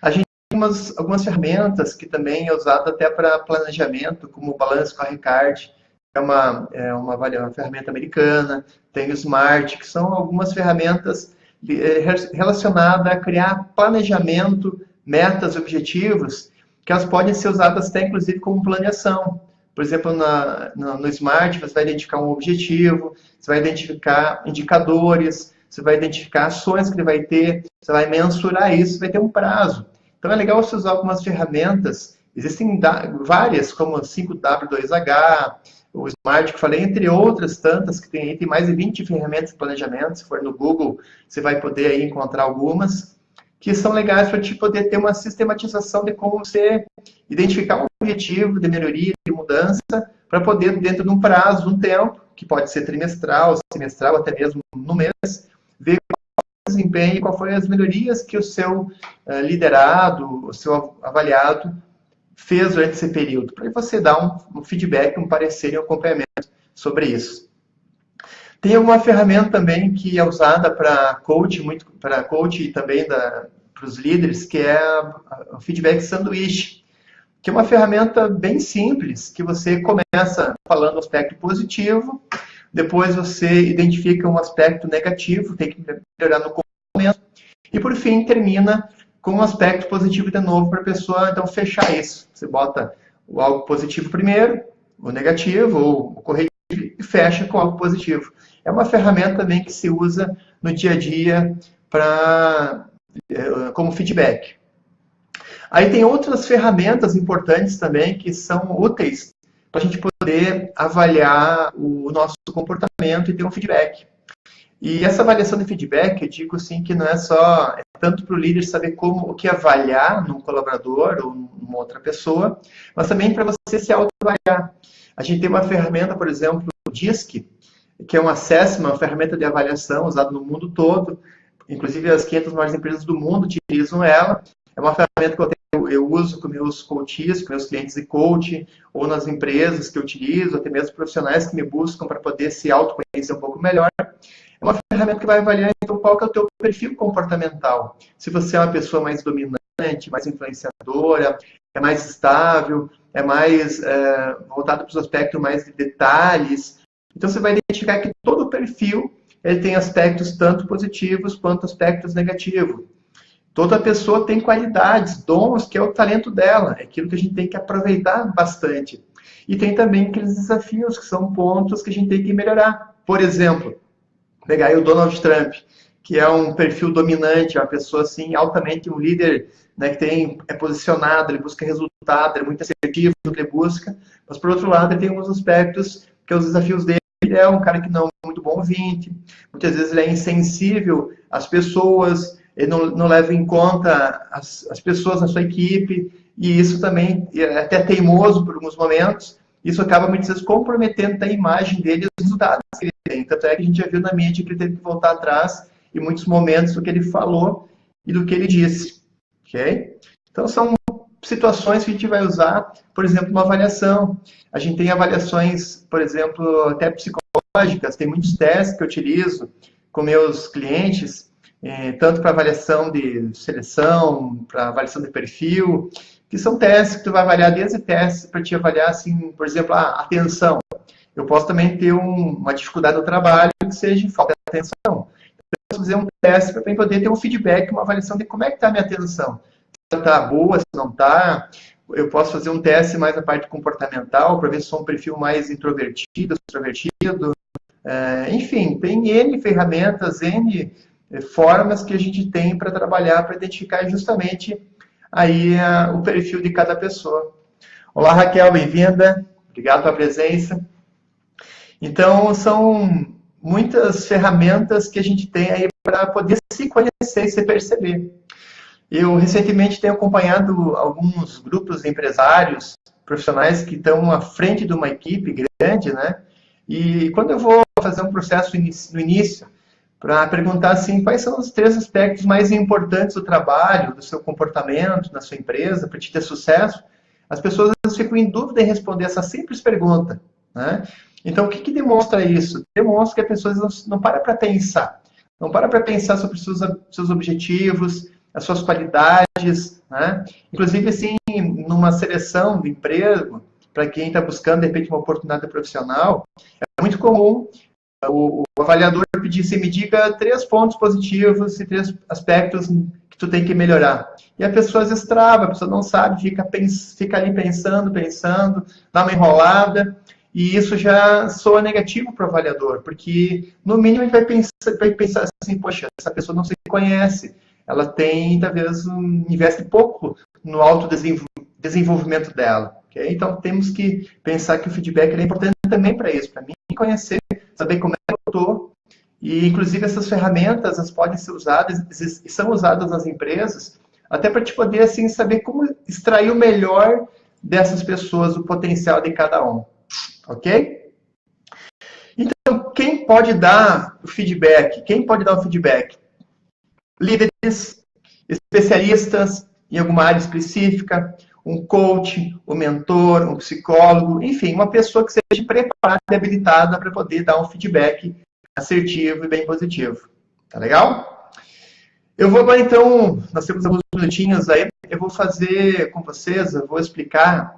A gente tem algumas ferramentas que também é usada até para planejamento, como o Balance Scorecard, que é uma ferramenta americana, tem o Smart, que são algumas ferramentas relacionadas a criar planejamento, metas, objetivos, que elas podem ser usadas até, inclusive, como planeação. Por exemplo, no Smart, você vai identificar um objetivo, você vai identificar indicadores, você vai identificar ações que ele vai ter, você vai mensurar isso, vai ter um prazo. Então, é legal você usar algumas ferramentas, existem várias, como 5W2H, o Smart, que eu falei, entre outras tantas, que tem mais de 20 ferramentas de planejamento. Se for no Google, você vai poder aí encontrar algumas, que são legais para te poder ter uma sistematização de como você identificar um objetivo de melhoria, de mudança, para poder, dentro de um prazo, um tempo, que pode ser trimestral, semestral, até mesmo no mês, ver qual foi o desempenho e qual foram as melhorias que o seu liderado, o seu avaliado fez durante esse período, para você dar um feedback, um parecer e um acompanhamento sobre isso. Tem uma ferramenta também que é usada para coach e também para os líderes, que é o feedback sanduíche, que é uma ferramenta bem simples, que você começa falando o aspecto positivo, depois você identifica um aspecto negativo, tem que melhorar no comportamento, e por fim termina com um aspecto positivo de novo para a pessoa, então, fechar isso. Você bota o algo positivo primeiro, o negativo, ou o corretivo, e fecha com algo positivo. É uma ferramenta também que se usa no dia a dia como feedback. Aí tem outras ferramentas importantes também que são úteis para a gente poder avaliar o nosso comportamento e ter um feedback. E essa avaliação de feedback, eu digo assim que não é só tanto para o líder saber o que avaliar num colaborador ou numa outra pessoa, mas também para você se autoavaliar. A gente tem uma ferramenta, por exemplo, o DISC, que é um assessment, uma ferramenta de avaliação usada no mundo todo. Inclusive, as 500 maiores empresas do mundo utilizam ela. É uma ferramenta que eu uso com meus coaches, com meus clientes de coaching, ou nas empresas que eu utilizo, até mesmo profissionais que me buscam para poder se autoconhecer um pouco melhor. É uma ferramenta que vai avaliar, então, qual que é o teu perfil comportamental. Se você é uma pessoa mais dominante, mais influenciadora, é mais estável, é mais voltado para os aspectos mais de detalhes. Então você vai identificar que todo perfil ele tem aspectos tanto positivos quanto aspectos negativos. Toda pessoa tem qualidades, dons, que é o talento dela, é aquilo que a gente tem que aproveitar bastante. E tem também aqueles desafios, que são pontos que a gente tem que melhorar. Por exemplo, pegar aí o Donald Trump, que é um perfil dominante, é uma pessoa assim, altamente um líder, né, que é posicionado, ele busca resultado, ele é muito assertivo no que ele busca, mas por outro lado ele tem alguns aspectos que os desafios dele. Ele é um cara que não é muito bom ouvinte, muitas vezes ele é insensível às pessoas, ele não leva em conta as pessoas na sua equipe, e isso também é até teimoso por alguns momentos. Isso acaba muitas vezes comprometendo a imagem dele e os resultados que ele tem. Tanto é que a gente já viu na mídia que ele teve que voltar atrás em muitos momentos do que ele falou e do que ele disse. Ok? Então são situações que a gente vai usar, por exemplo, uma avaliação. A gente tem avaliações, por exemplo, até psicológicas, tem muitos testes que eu utilizo com meus clientes, tanto para avaliação de seleção, para avaliação de perfil, que são testes que tu vai avaliar desde testes para te avaliar, assim, por exemplo, a atenção. Eu posso também ter uma dificuldade no trabalho que seja falta de atenção. Então, eu posso fazer um teste para poder ter um feedback, uma avaliação de como é que está a minha atenção. Se está boa, se não está. Eu posso fazer um teste mais na parte comportamental para ver se sou um perfil mais introvertido, extrovertido. Enfim, tem N ferramentas, N formas que a gente tem para trabalhar, para identificar justamente aí o perfil de cada pessoa. Olá, Raquel, bem-vinda. Obrigado pela presença. Então, são muitas ferramentas que a gente tem aí para poder se conhecer e se perceber. Eu, recentemente, tenho acompanhado alguns grupos de empresários, profissionais que estão à frente de uma equipe grande, né? E quando eu vou fazer um processo no início, para perguntar assim, quais são os 3 aspectos mais importantes do trabalho, do seu comportamento, na sua empresa, para te ter sucesso, as pessoas às vezes ficam em dúvida em responder essa simples pergunta, né? Então, o que demonstra isso? Demonstra que as pessoas não param para pensar. Não param para pensar sobre os seus objetivos, as suas qualidades, né? Inclusive, assim, numa seleção de emprego, para quem está buscando, de repente, uma oportunidade profissional, é muito comum o avaliador pedir assim, me diga 3 pontos positivos e 3 aspectos que tu tem que melhorar. E a pessoa às vezes trava, a pessoa não sabe, fica ali pensando, dá uma enrolada, e isso já soa negativo para o avaliador, porque no mínimo ele vai pensar assim, poxa, essa pessoa não se conhece, ela tem, talvez, investe pouco no autodesenvolvimento dela. Okay? Então temos que pensar que o feedback é importante também para isso, para mim conhecer, saber como é que eu estou, e inclusive essas ferramentas elas podem ser usadas e são usadas nas empresas até para te poder assim saber como extrair o melhor dessas pessoas, o potencial de cada um, ok? Então quem pode dar o feedback? Quem pode dar o feedback? Líderes, especialistas em alguma área específica, um coach, um mentor, um psicólogo, enfim, uma pessoa que seja preparada e habilitada para poder dar um feedback assertivo e bem positivo. Tá legal? Eu vou agora, então, nós temos alguns minutinhos aí, eu vou fazer com vocês, eu vou explicar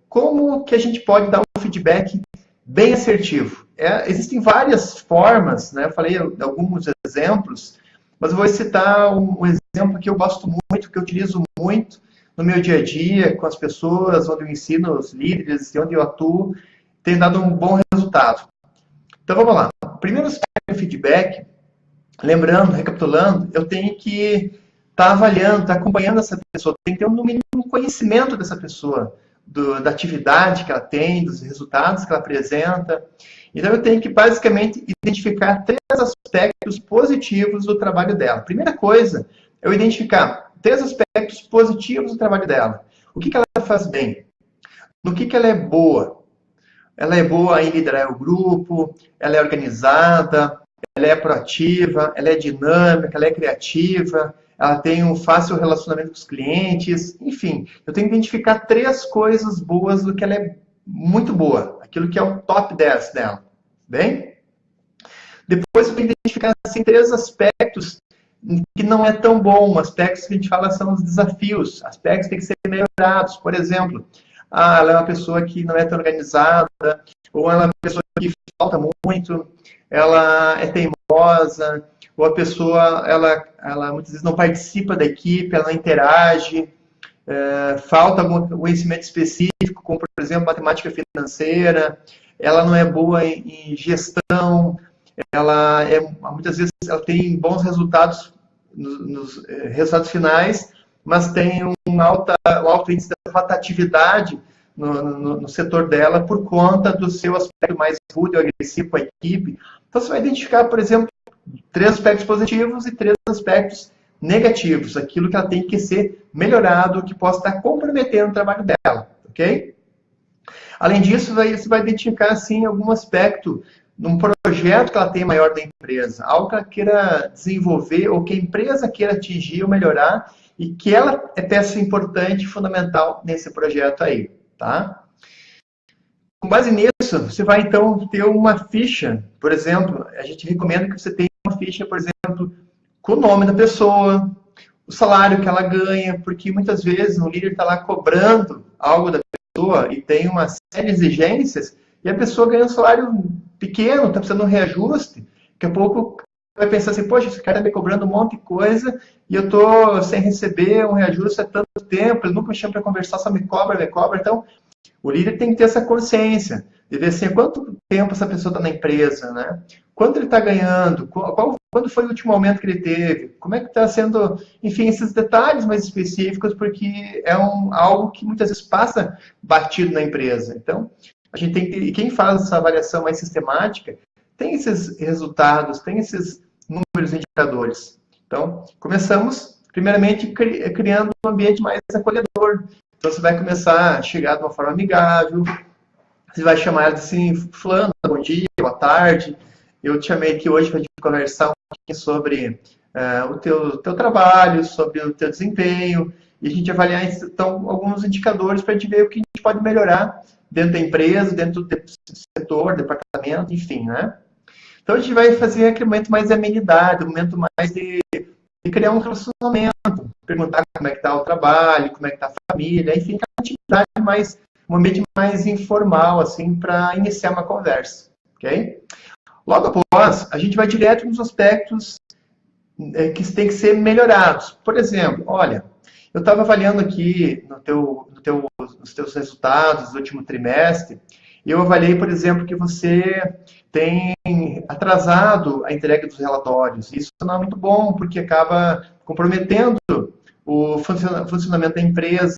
como que a gente pode dar um feedback bem assertivo. Existem várias formas, né? Eu falei alguns exemplos, mas eu vou citar um exemplo que eu gosto muito, que eu utilizo muito no meu dia a dia, com as pessoas, onde eu ensino os líderes e onde eu atuo, tem dado um bom resultado. Então vamos lá. O primeiro aspecto do feedback, lembrando, recapitulando, eu tenho que estar avaliando, estar acompanhando essa pessoa, tem que ter no mínimo um conhecimento dessa pessoa, da atividade que ela tem, dos resultados que ela apresenta. Então eu tenho que basicamente identificar 3 aspectos positivos do trabalho dela. Primeira coisa, eu identificar 3 aspectos positivos do trabalho dela. O que ela faz bem? No que ela é boa? Ela é boa em liderar o grupo, ela é organizada, ela é proativa, ela é dinâmica, ela é criativa, ela tem um fácil relacionamento com os clientes, enfim. Eu tenho que identificar 3 coisas boas do que ela é muito boa, aquilo que é o top 10 dela. Bem? Depois eu tenho que identificar assim, 3 aspectos que não é tão bom, aspectos que a gente fala são os desafios, aspectos que têm que ser melhorados. Por exemplo, ela é uma pessoa que não é tão organizada, ou ela é uma pessoa que falta muito, ela é teimosa, ou a pessoa, ela muitas vezes não participa da equipe, ela não interage, falta algum conhecimento específico, como, por exemplo, matemática financeira, ela não é boa em gestão, muitas vezes ela tem bons resultados nos resultados finais, mas tem um alto índice de rotatividade no setor dela por conta do seu aspecto mais rude ou agressivo com a equipe. Então, você vai identificar, por exemplo, 3 aspectos positivos e 3 aspectos negativos, aquilo que ela tem que ser melhorado, que possa estar comprometendo o trabalho dela, ok? Além disso, você vai identificar, assim, algum aspecto num projeto que ela tem maior da empresa, algo que ela queira desenvolver ou que a empresa queira atingir ou melhorar e que ela é peça importante e fundamental nesse projeto aí, tá? Com base nisso, você vai então ter uma ficha, por exemplo, a gente recomenda que você tenha uma ficha, por exemplo, com o nome da pessoa, o salário que ela ganha, porque muitas vezes o líder está lá cobrando algo da pessoa e tem uma série de exigências e a pessoa ganha um salário pequeno, está precisando de um reajuste, daqui a pouco vai pensar assim, poxa, esse cara está me cobrando um monte de coisa e eu estou sem receber um reajuste há tanto tempo, ele nunca me chama para conversar, só me cobra, então o líder tem que ter essa consciência de ver assim, quanto tempo essa pessoa está na empresa, né? Quanto ele está ganhando, quando foi o último aumento que ele teve, como é que está sendo, enfim, esses detalhes mais específicos, porque é algo que muitas vezes passa batido na empresa. Então, a gente tem que, e quem faz essa avaliação mais sistemática, tem esses resultados, tem esses números e indicadores. Então, começamos, primeiramente, criando um ambiente mais acolhedor. Então, você vai começar a chegar de uma forma amigável, você vai chamar ela assim, fulano, bom dia, boa tarde. Eu te chamei aqui hoje para a gente conversar um pouquinho sobre o teu trabalho, sobre o teu desempenho, e a gente avaliar então, alguns indicadores para a gente ver o que a gente pode melhorar dentro da empresa, dentro do setor, departamento, enfim, né? Então, a gente vai fazer aquele momento mais de amenidade, um momento mais de criar um relacionamento, perguntar como é que está o trabalho, como é que está a família, enfim, uma atividade um ambiente mais informal, assim, para iniciar uma conversa, ok? Logo após, a gente vai direto nos aspectos que têm que ser melhorados. Por exemplo, olha, eu estava avaliando aqui nos teus resultados do último trimestre, e eu avaliei, por exemplo, que você tem atrasado a entrega dos relatórios. Isso não é muito bom, porque acaba comprometendo o funcionamento da empresa,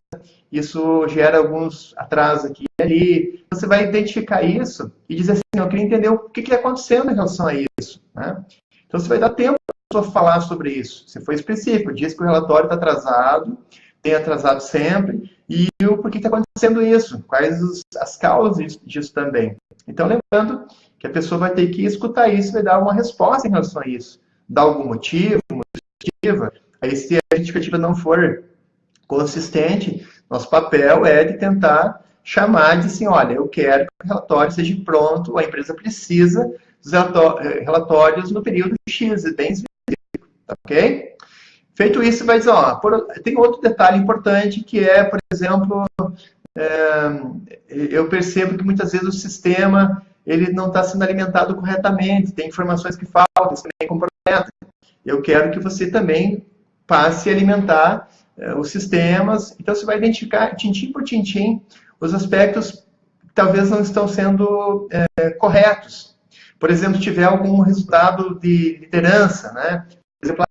isso gera alguns atrasos aqui e ali. Você vai identificar isso e dizer assim, eu queria entender o que está acontecendo em relação a isso, né? Então, você vai dar tempo para a pessoa falar sobre isso. Você foi específico, diz que o relatório está atrasado, tem atrasado sempre, e o porquê está acontecendo isso, quais as causas disso também. Então, lembrando que a pessoa vai ter que escutar isso e vai dar uma resposta em relação a isso. Dar algum motivo, uma justificativa. Aí, se a justificativa não for consistente, nosso papel é de tentar chamar de assim, olha, eu quero que o relatório seja pronto, a empresa precisa dos relatórios no período X, bem específico, ok? Feito isso, vai dizer, ó, tem outro detalhe importante que é, por exemplo, eu percebo que muitas vezes o sistema ele não está sendo alimentado corretamente, tem informações que faltam, isso também compromete. Eu quero que você também passe a alimentar os sistemas. Então, você vai identificar, tintim por tintim, os aspectos que talvez não estão sendo corretos. Por exemplo, se tiver algum resultado de liderança, né? Por exemplo,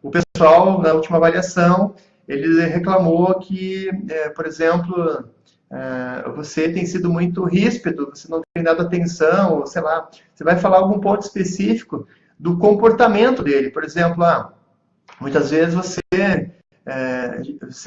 o pessoal, na última avaliação, ele reclamou que, por exemplo, você tem sido muito ríspido, você não tem dado atenção, ou sei lá, você vai falar algum ponto específico do comportamento dele. Por exemplo, muitas vezes você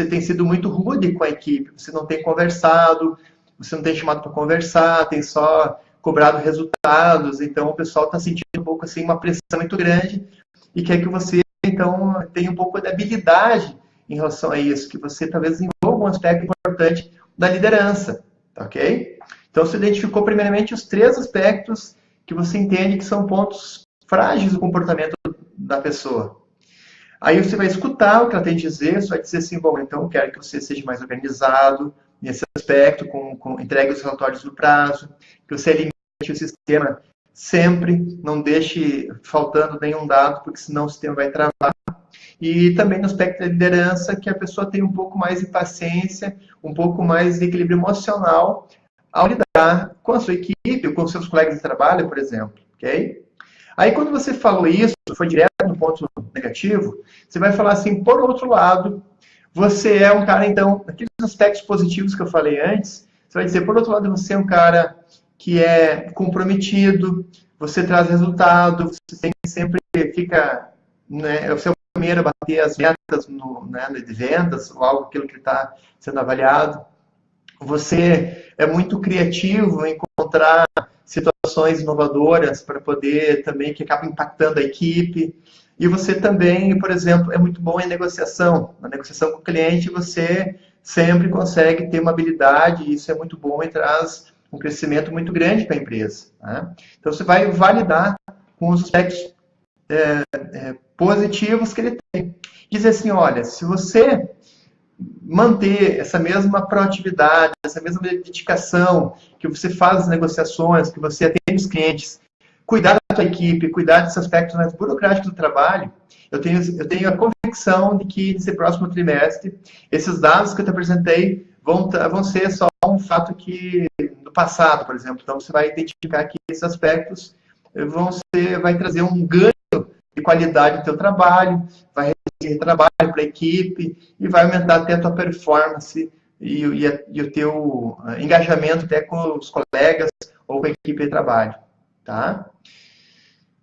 tem sido muito rude com a equipe, você não tem conversado, você não tem chamado para conversar, tem só cobrado resultados, então o pessoal está sentindo um pouco assim uma pressão muito grande e quer que você então tenha um pouco de habilidade em relação a isso, que você talvez desenvolva um aspecto importante da liderança, tá, ok? Então você identificou primeiramente os 3 aspectos que você entende que são pontos frágeis do comportamento da pessoa. Aí você vai escutar o que ela tem a dizer, você vai dizer assim, bom, então eu quero que você seja mais organizado nesse aspecto, entregue os relatórios no prazo, que você o sistema sempre, não deixe faltando nenhum dado, porque senão o sistema vai travar. E também no aspecto da liderança, que a pessoa tenha um pouco mais de paciência, um pouco mais de equilíbrio emocional ao lidar com a sua equipe, ou com os seus colegas de trabalho, por exemplo, ok? Aí, quando você falou isso, foi direto no ponto negativo, você vai falar assim, por outro lado, você é um cara, então, naqueles aspectos positivos que eu falei antes, você vai dizer, por outro lado, você é um cara que é comprometido, você traz resultado, você sempre fica, né, você é o primeiro a bater as metas de vendas, ou algo, aquilo que está sendo avaliado. Você é muito criativo em encontrar situações inovadoras para poder também, que acaba impactando a equipe. E você também, por exemplo, é muito bom em negociação. Na negociação com o cliente, você sempre consegue ter uma habilidade, e isso é muito bom e traz um crescimento muito grande para a empresa. Né? Então, você vai validar com os aspectos positivos que ele tem. Dizer assim, olha, se você manter essa mesma proatividade, essa mesma dedicação que você faz as negociações, que você atende os clientes, cuidar da sua equipe, cuidar desses aspectos mais burocráticos do trabalho, eu tenho a convicção de que nesse próximo trimestre, esses dados que eu te apresentei vão ser só um fato que do passado, por exemplo. Então, você vai identificar que esses aspectos vai trazer um ganho de qualidade do teu trabalho, vai reduzir trabalho para a equipe e vai aumentar até a tua performance e o teu engajamento até com os colegas ou com a equipe de trabalho, tá?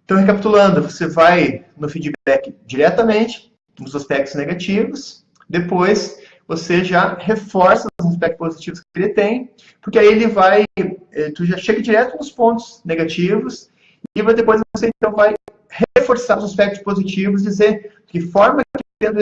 Então, recapitulando, você vai no feedback diretamente, nos aspectos negativos, depois você já reforça os aspectos positivos que ele tem, porque aí tu já chega direto nos pontos negativos, e depois você então vai reforçar os aspectos positivos, dizer de que forma que tendo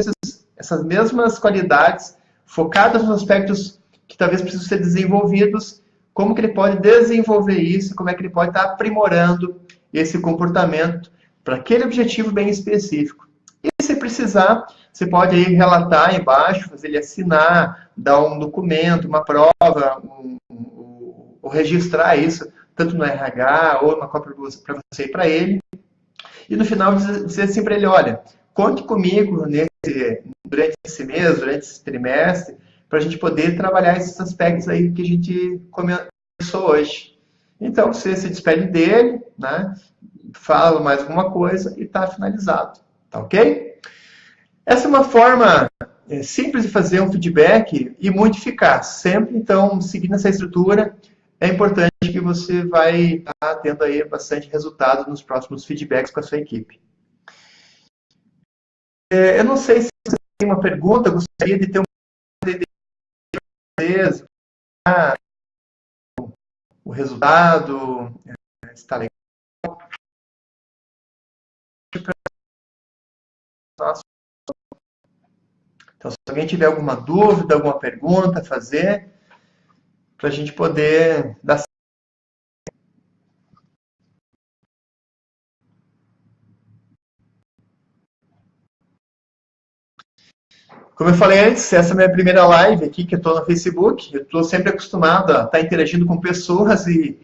essas mesmas qualidades, focadas nos aspectos que talvez precisam ser desenvolvidos, como que ele pode desenvolver isso, como é que ele pode estar aprimorando esse comportamento para aquele objetivo bem específico. E se precisar, você pode aí relatar aí embaixo, fazer ele assinar, dar um documento, uma prova, ou registrar isso, tanto no RH ou uma cópia para você e para ele. E no final dizer assim para ele, olha, conte comigo durante esse mês, durante esse trimestre, para a gente poder trabalhar esses aspectos aí que a gente começou hoje. Então, você se despede dele, né? Fala mais alguma coisa e está finalizado. Tá ok? Essa é uma forma simples de fazer um feedback e muito eficaz. Sempre, então, seguindo essa estrutura, é importante que você vai estar tendo aí bastante resultado nos próximos feedbacks com a sua equipe. Eu não sei se você tem uma pergunta, eu gostaria de ter o resultado, está legal. Então, se alguém tiver alguma dúvida, alguma pergunta a fazer, para a gente poder dar. Como eu falei antes, essa é a minha primeira live aqui, que eu estou no Facebook. Eu estou sempre acostumado a estar interagindo com pessoas e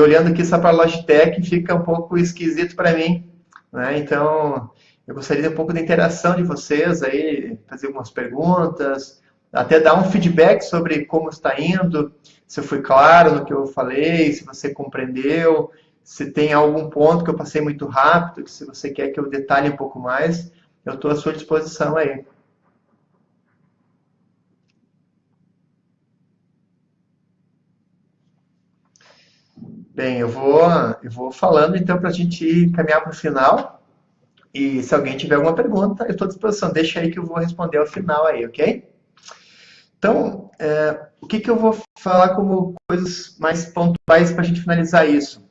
olhando aqui só para a Logitech fica um pouco esquisito para mim, né? Então, eu gostaria de um pouco de interação de vocês aí, fazer algumas perguntas, até dar um feedback sobre como está indo, se eu fui claro no que eu falei, se você compreendeu, se tem algum ponto que eu passei muito rápido, que se você quer que eu detalhe um pouco mais, eu estou à sua disposição aí. Bem, eu vou falando então para a gente caminhar para o final. E se alguém tiver alguma pergunta, eu estou à disposição. Deixa aí que eu vou responder ao final aí, ok? Então, o que eu vou falar como coisas mais pontuais para a gente finalizar isso?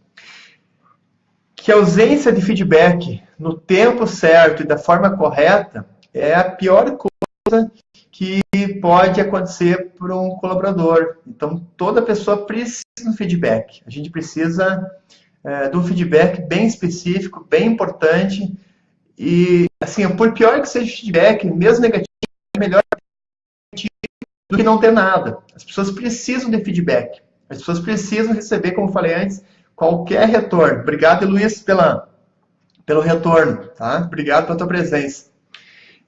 Que a ausência de feedback no tempo certo e da forma correta é a pior coisa que pode acontecer para um colaborador. Então, toda pessoa precisa de um feedback. A gente precisa de um feedback bem específico, bem importante. E, assim, por pior que seja o feedback, mesmo negativo, é melhor do que não ter nada. As pessoas precisam de feedback. As pessoas precisam receber, como eu falei antes, qualquer retorno. Obrigado, Luiz, pelo retorno, tá? Obrigado pela tua presença.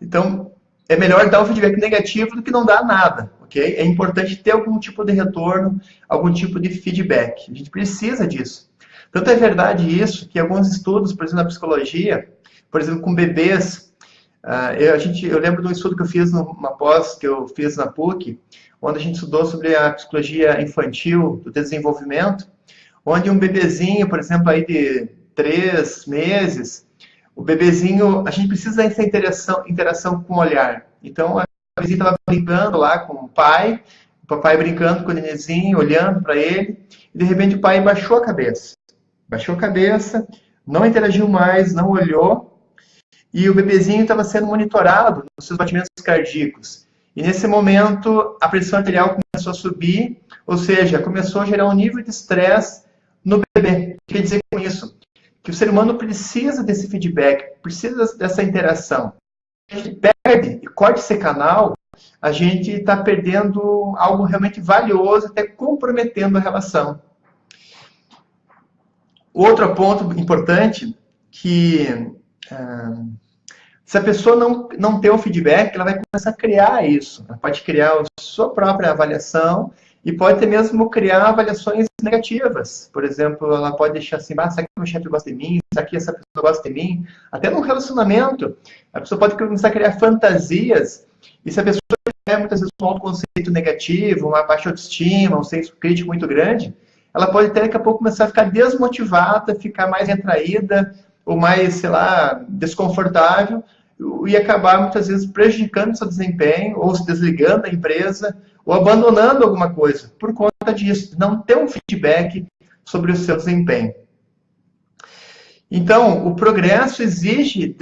Então, é melhor dar um feedback negativo do que não dar nada, ok? É importante ter algum tipo de retorno, algum tipo de feedback. A gente precisa disso. Tanto é verdade isso que alguns estudos, por exemplo, na psicologia, por exemplo, com bebês, eu lembro de um estudo que eu fiz numa pós que eu fiz na PUC, onde a gente estudou sobre a psicologia infantil, do desenvolvimento, onde um bebezinho, por exemplo, aí de 3 meses, o bebezinho, a gente precisa dessa interação com o olhar. Então, a bebezinha estava brincando lá com o papai brincando com o nenenzinho, olhando para ele, e de repente o pai baixou a cabeça. Baixou a cabeça, não interagiu mais, não olhou, e o bebezinho estava sendo monitorado nos seus batimentos cardíacos. E nesse momento, a pressão arterial começou a subir, ou seja, começou a gerar um nível de estresse no bebê. O que quer dizer com isso? Que o ser humano precisa desse feedback, precisa dessa interação. A gente perde e corta esse canal, a gente está perdendo algo realmente valioso, até comprometendo a relação. Outro ponto importante, que se a pessoa não ter o feedback, ela vai começar a criar isso. Ela pode criar a sua própria avaliação e pode até mesmo criar avaliações negativas. Por exemplo, ela pode deixar assim, será que meu chefe gosta de mim? Será que essa pessoa gosta de mim? Até num relacionamento, a pessoa pode começar a criar fantasias. E se a pessoa tiver muitas vezes um autoconceito negativo, uma baixa autoestima, um senso crítico muito grande, ela pode até daqui a pouco começar a ficar desmotivada, ficar mais retraída, ou mais, sei lá, desconfortável, e acabar muitas vezes prejudicando seu desempenho, ou se desligando da empresa, ou abandonando alguma coisa, por conta disso, não ter um feedback sobre o seu desempenho. Então, o progresso exige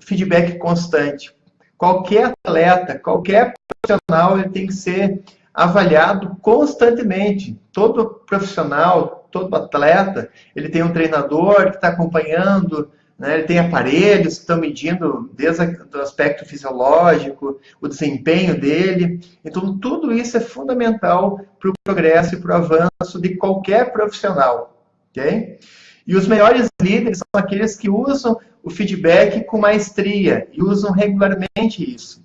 feedback constante. Qualquer atleta, qualquer profissional, ele tem que ser avaliado constantemente. Todo profissional, todo atleta, ele tem um treinador que está acompanhando, né? Ele tem aparelhos que estão medindo desde o aspecto fisiológico, o desempenho dele. Então, tudo isso é fundamental para o progresso e para o avanço de qualquer profissional. Okay? E os melhores líderes são aqueles que usam o feedback com maestria e usam regularmente isso.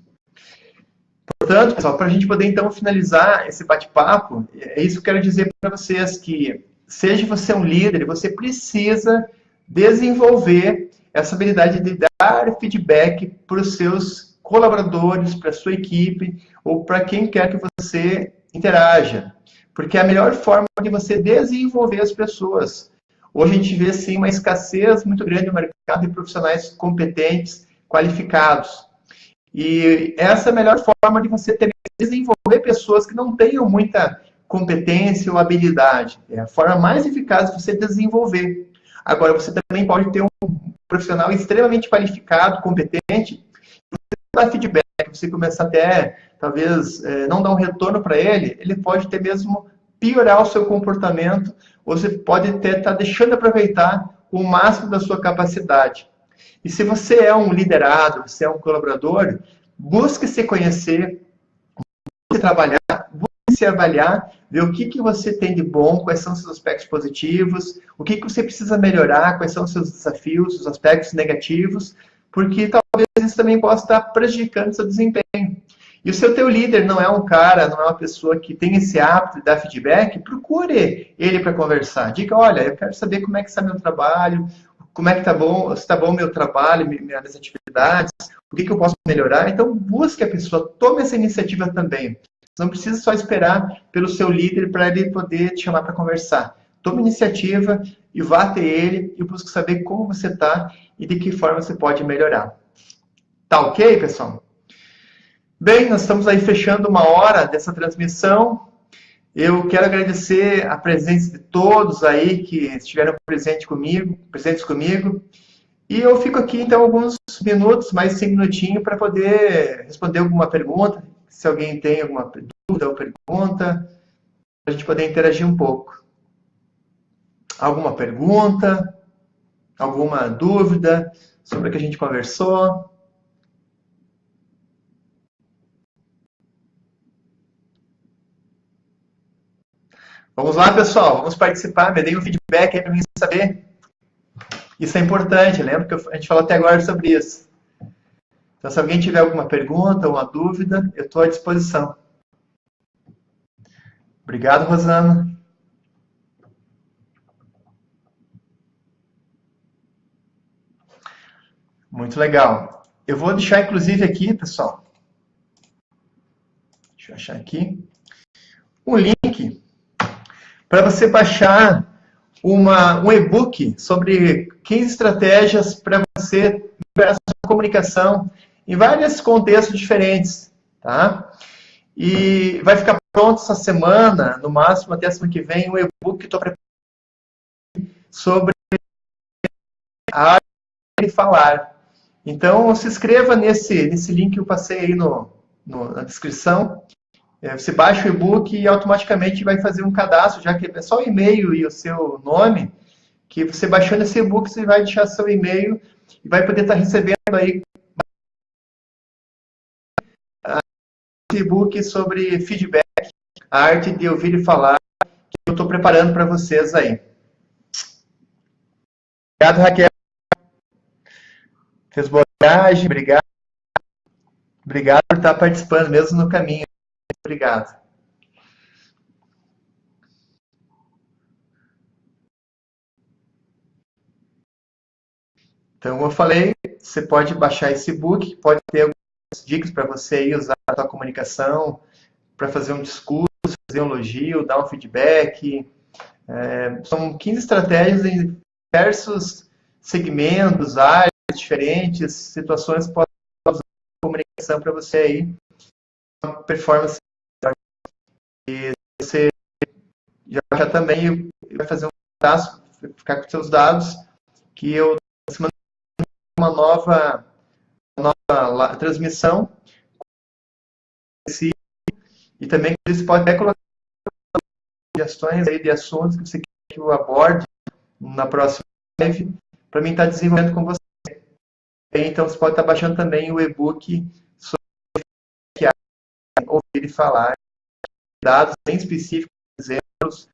Portanto, pessoal, para a gente poder então finalizar esse bate-papo, é isso que eu quero dizer para vocês, que seja você um líder, você precisa desenvolver essa habilidade de dar feedback para os seus colaboradores, para a sua equipe, ou para quem quer que você interaja. Porque é a melhor forma de você desenvolver as pessoas. Hoje a gente vê, sim, uma escassez muito grande no mercado de profissionais competentes, qualificados. E essa é a melhor forma de você também desenvolver pessoas que não tenham muita competência ou habilidade. É a forma mais eficaz de você desenvolver. Agora, você também pode ter um profissional extremamente qualificado, competente, você dar feedback, você começar até, talvez, não dar um retorno para ele, ele pode até mesmo piorar o seu comportamento, ou você pode até estar deixando de aproveitar o máximo da sua capacidade. E se você é um liderado, você é um colaborador, busque se conhecer, busque trabalhar, busque se avaliar, ver o que você tem de bom, quais são os seus aspectos positivos, o que você precisa melhorar, quais são os seus desafios, os aspectos negativos, porque talvez isso também possa estar prejudicando o seu desempenho. E se o teu líder não é um cara, não é uma pessoa que tem esse hábito de dar feedback, procure ele para conversar. Diga, olha, eu quero saber como é que está meu trabalho, como é que está bom, se está bom o meu trabalho, minhas atividades, o que eu posso melhorar. Então, busque a pessoa, tome essa iniciativa também. Você não precisa só esperar pelo seu líder para ele poder te chamar para conversar. Tome iniciativa e vá até ele e busque saber como você está e de que forma você pode melhorar. Tá ok, pessoal? Bem, nós estamos aí fechando 1 hora dessa transmissão. Eu quero agradecer a presença de todos aí que estiveram presentes comigo. E eu fico aqui, então, alguns minutos, mais 5 minutinhos, para poder responder alguma pergunta. Se alguém tem alguma dúvida ou pergunta, para a gente poder interagir um pouco. Alguma pergunta? Alguma dúvida sobre o que a gente conversou? Vamos lá, pessoal, vamos participar, me deem um feedback aí para mim saber. Isso é importante, lembra que a gente falou até agora sobre isso. Então, se alguém tiver alguma pergunta ou uma dúvida, eu estou à disposição. Obrigado, Rosana. Muito legal. Eu vou deixar, inclusive, aqui, pessoal. Deixa eu achar aqui. Um link para você baixar um e-book sobre 15 estratégias para você melhorar a sua comunicação em vários contextos diferentes, tá? E vai ficar pronto essa semana, no máximo até a semana que vem, um e-book que estou preparando sobre a arte de falar. Então, se inscreva nesse link que eu passei aí na descrição. Você baixa o e-book e automaticamente vai fazer um cadastro, já que é só o e-mail e o seu nome, que você baixando esse e-book, você vai deixar seu e-mail e vai poder estar recebendo aí e-book sobre feedback, a arte de ouvir e falar, que eu estou preparando para vocês aí. Obrigado, Raquel. Fez boa viagem, obrigado. Obrigado por estar participando, mesmo no caminho. Obrigado. Então, como eu falei, você pode baixar esse e-book, pode ter algumas dicas para você ir usar a sua comunicação, para fazer um discurso, fazer um elogio, dar um feedback. São 15 estratégias em diversos segmentos, áreas diferentes, situações que podem usar a comunicação para você aí, uma performance. E você já também vai fazer um cadastro, ficar com seus dados, que eu uma nova transmissão e também você pode até colocar sugestões aí de assuntos que você quer que eu aborde na próxima live para mim estar desenvolvendo com você. Então você pode estar baixando também o e-book sobre ouvir e falar, dados bem específicos, exemplos,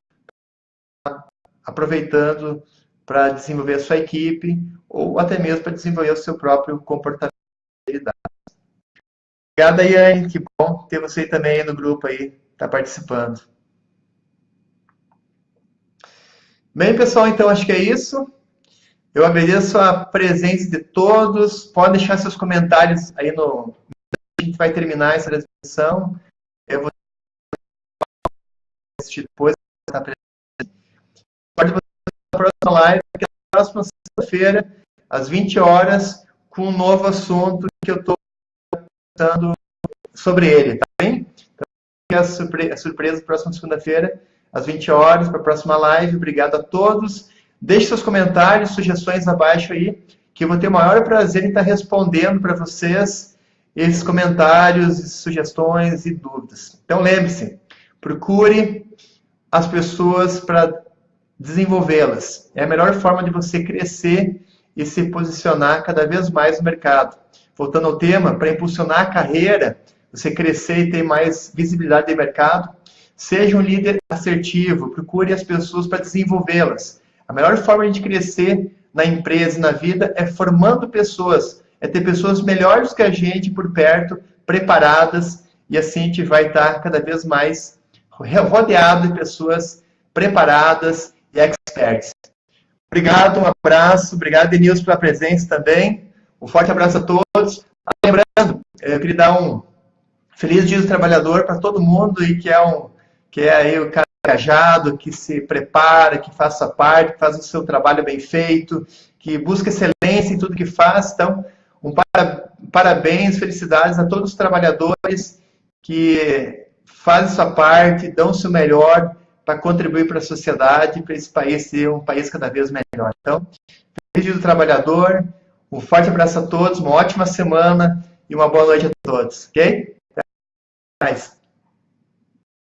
aproveitando para desenvolver a sua equipe ou até mesmo para desenvolver o seu próprio comportamento. Obrigada, Yane. Que bom ter você também aí no grupo aí, tá participando. Bem, pessoal, então acho que é isso. Eu agradeço a presença de todos. Pode deixar seus comentários aí no... A gente vai terminar essa transmissão. Eu vou assistir depois. Pode fazer a próxima live, que é na próxima sexta-feira, às 20 horas, com um novo assunto que eu estou contando sobre ele, tá bem? Então, a surpresa, próxima segunda-feira, às 20 horas, para a próxima live. Obrigado a todos. Deixe seus comentários, sugestões abaixo aí, que eu vou ter o maior prazer em estar respondendo para vocês esses comentários, sugestões e dúvidas. Então, lembre-se, procure as pessoas para desenvolvê-las. É a melhor forma de você crescer e se posicionar cada vez mais no mercado. Voltando ao tema, para impulsionar a carreira, você crescer e ter mais visibilidade de mercado, seja um líder assertivo, procure as pessoas para desenvolvê-las. A melhor forma de crescer na empresa e na vida é formando pessoas, é ter pessoas melhores que a gente por perto, preparadas, e assim a gente vai estar cada vez mais rodeado de pessoas preparadas e experts. Obrigado, um abraço, obrigado, Denilson, pela presença também. Um forte abraço a todos. Lembrando, eu queria dar um feliz Dia do Trabalhador para todo mundo e que é aí o cara engajado, que se prepara, que faça parte, que faz o seu trabalho bem feito, que busca excelência em tudo que faz. Então, parabéns, felicidades a todos os trabalhadores que fazem sua parte, dão o seu melhor para contribuir para a sociedade, para esse país ser um país cada vez melhor. Então, feliz Dia do Trabalhador, um forte abraço a todos, uma ótima semana e uma boa noite a todos, ok? Até mais.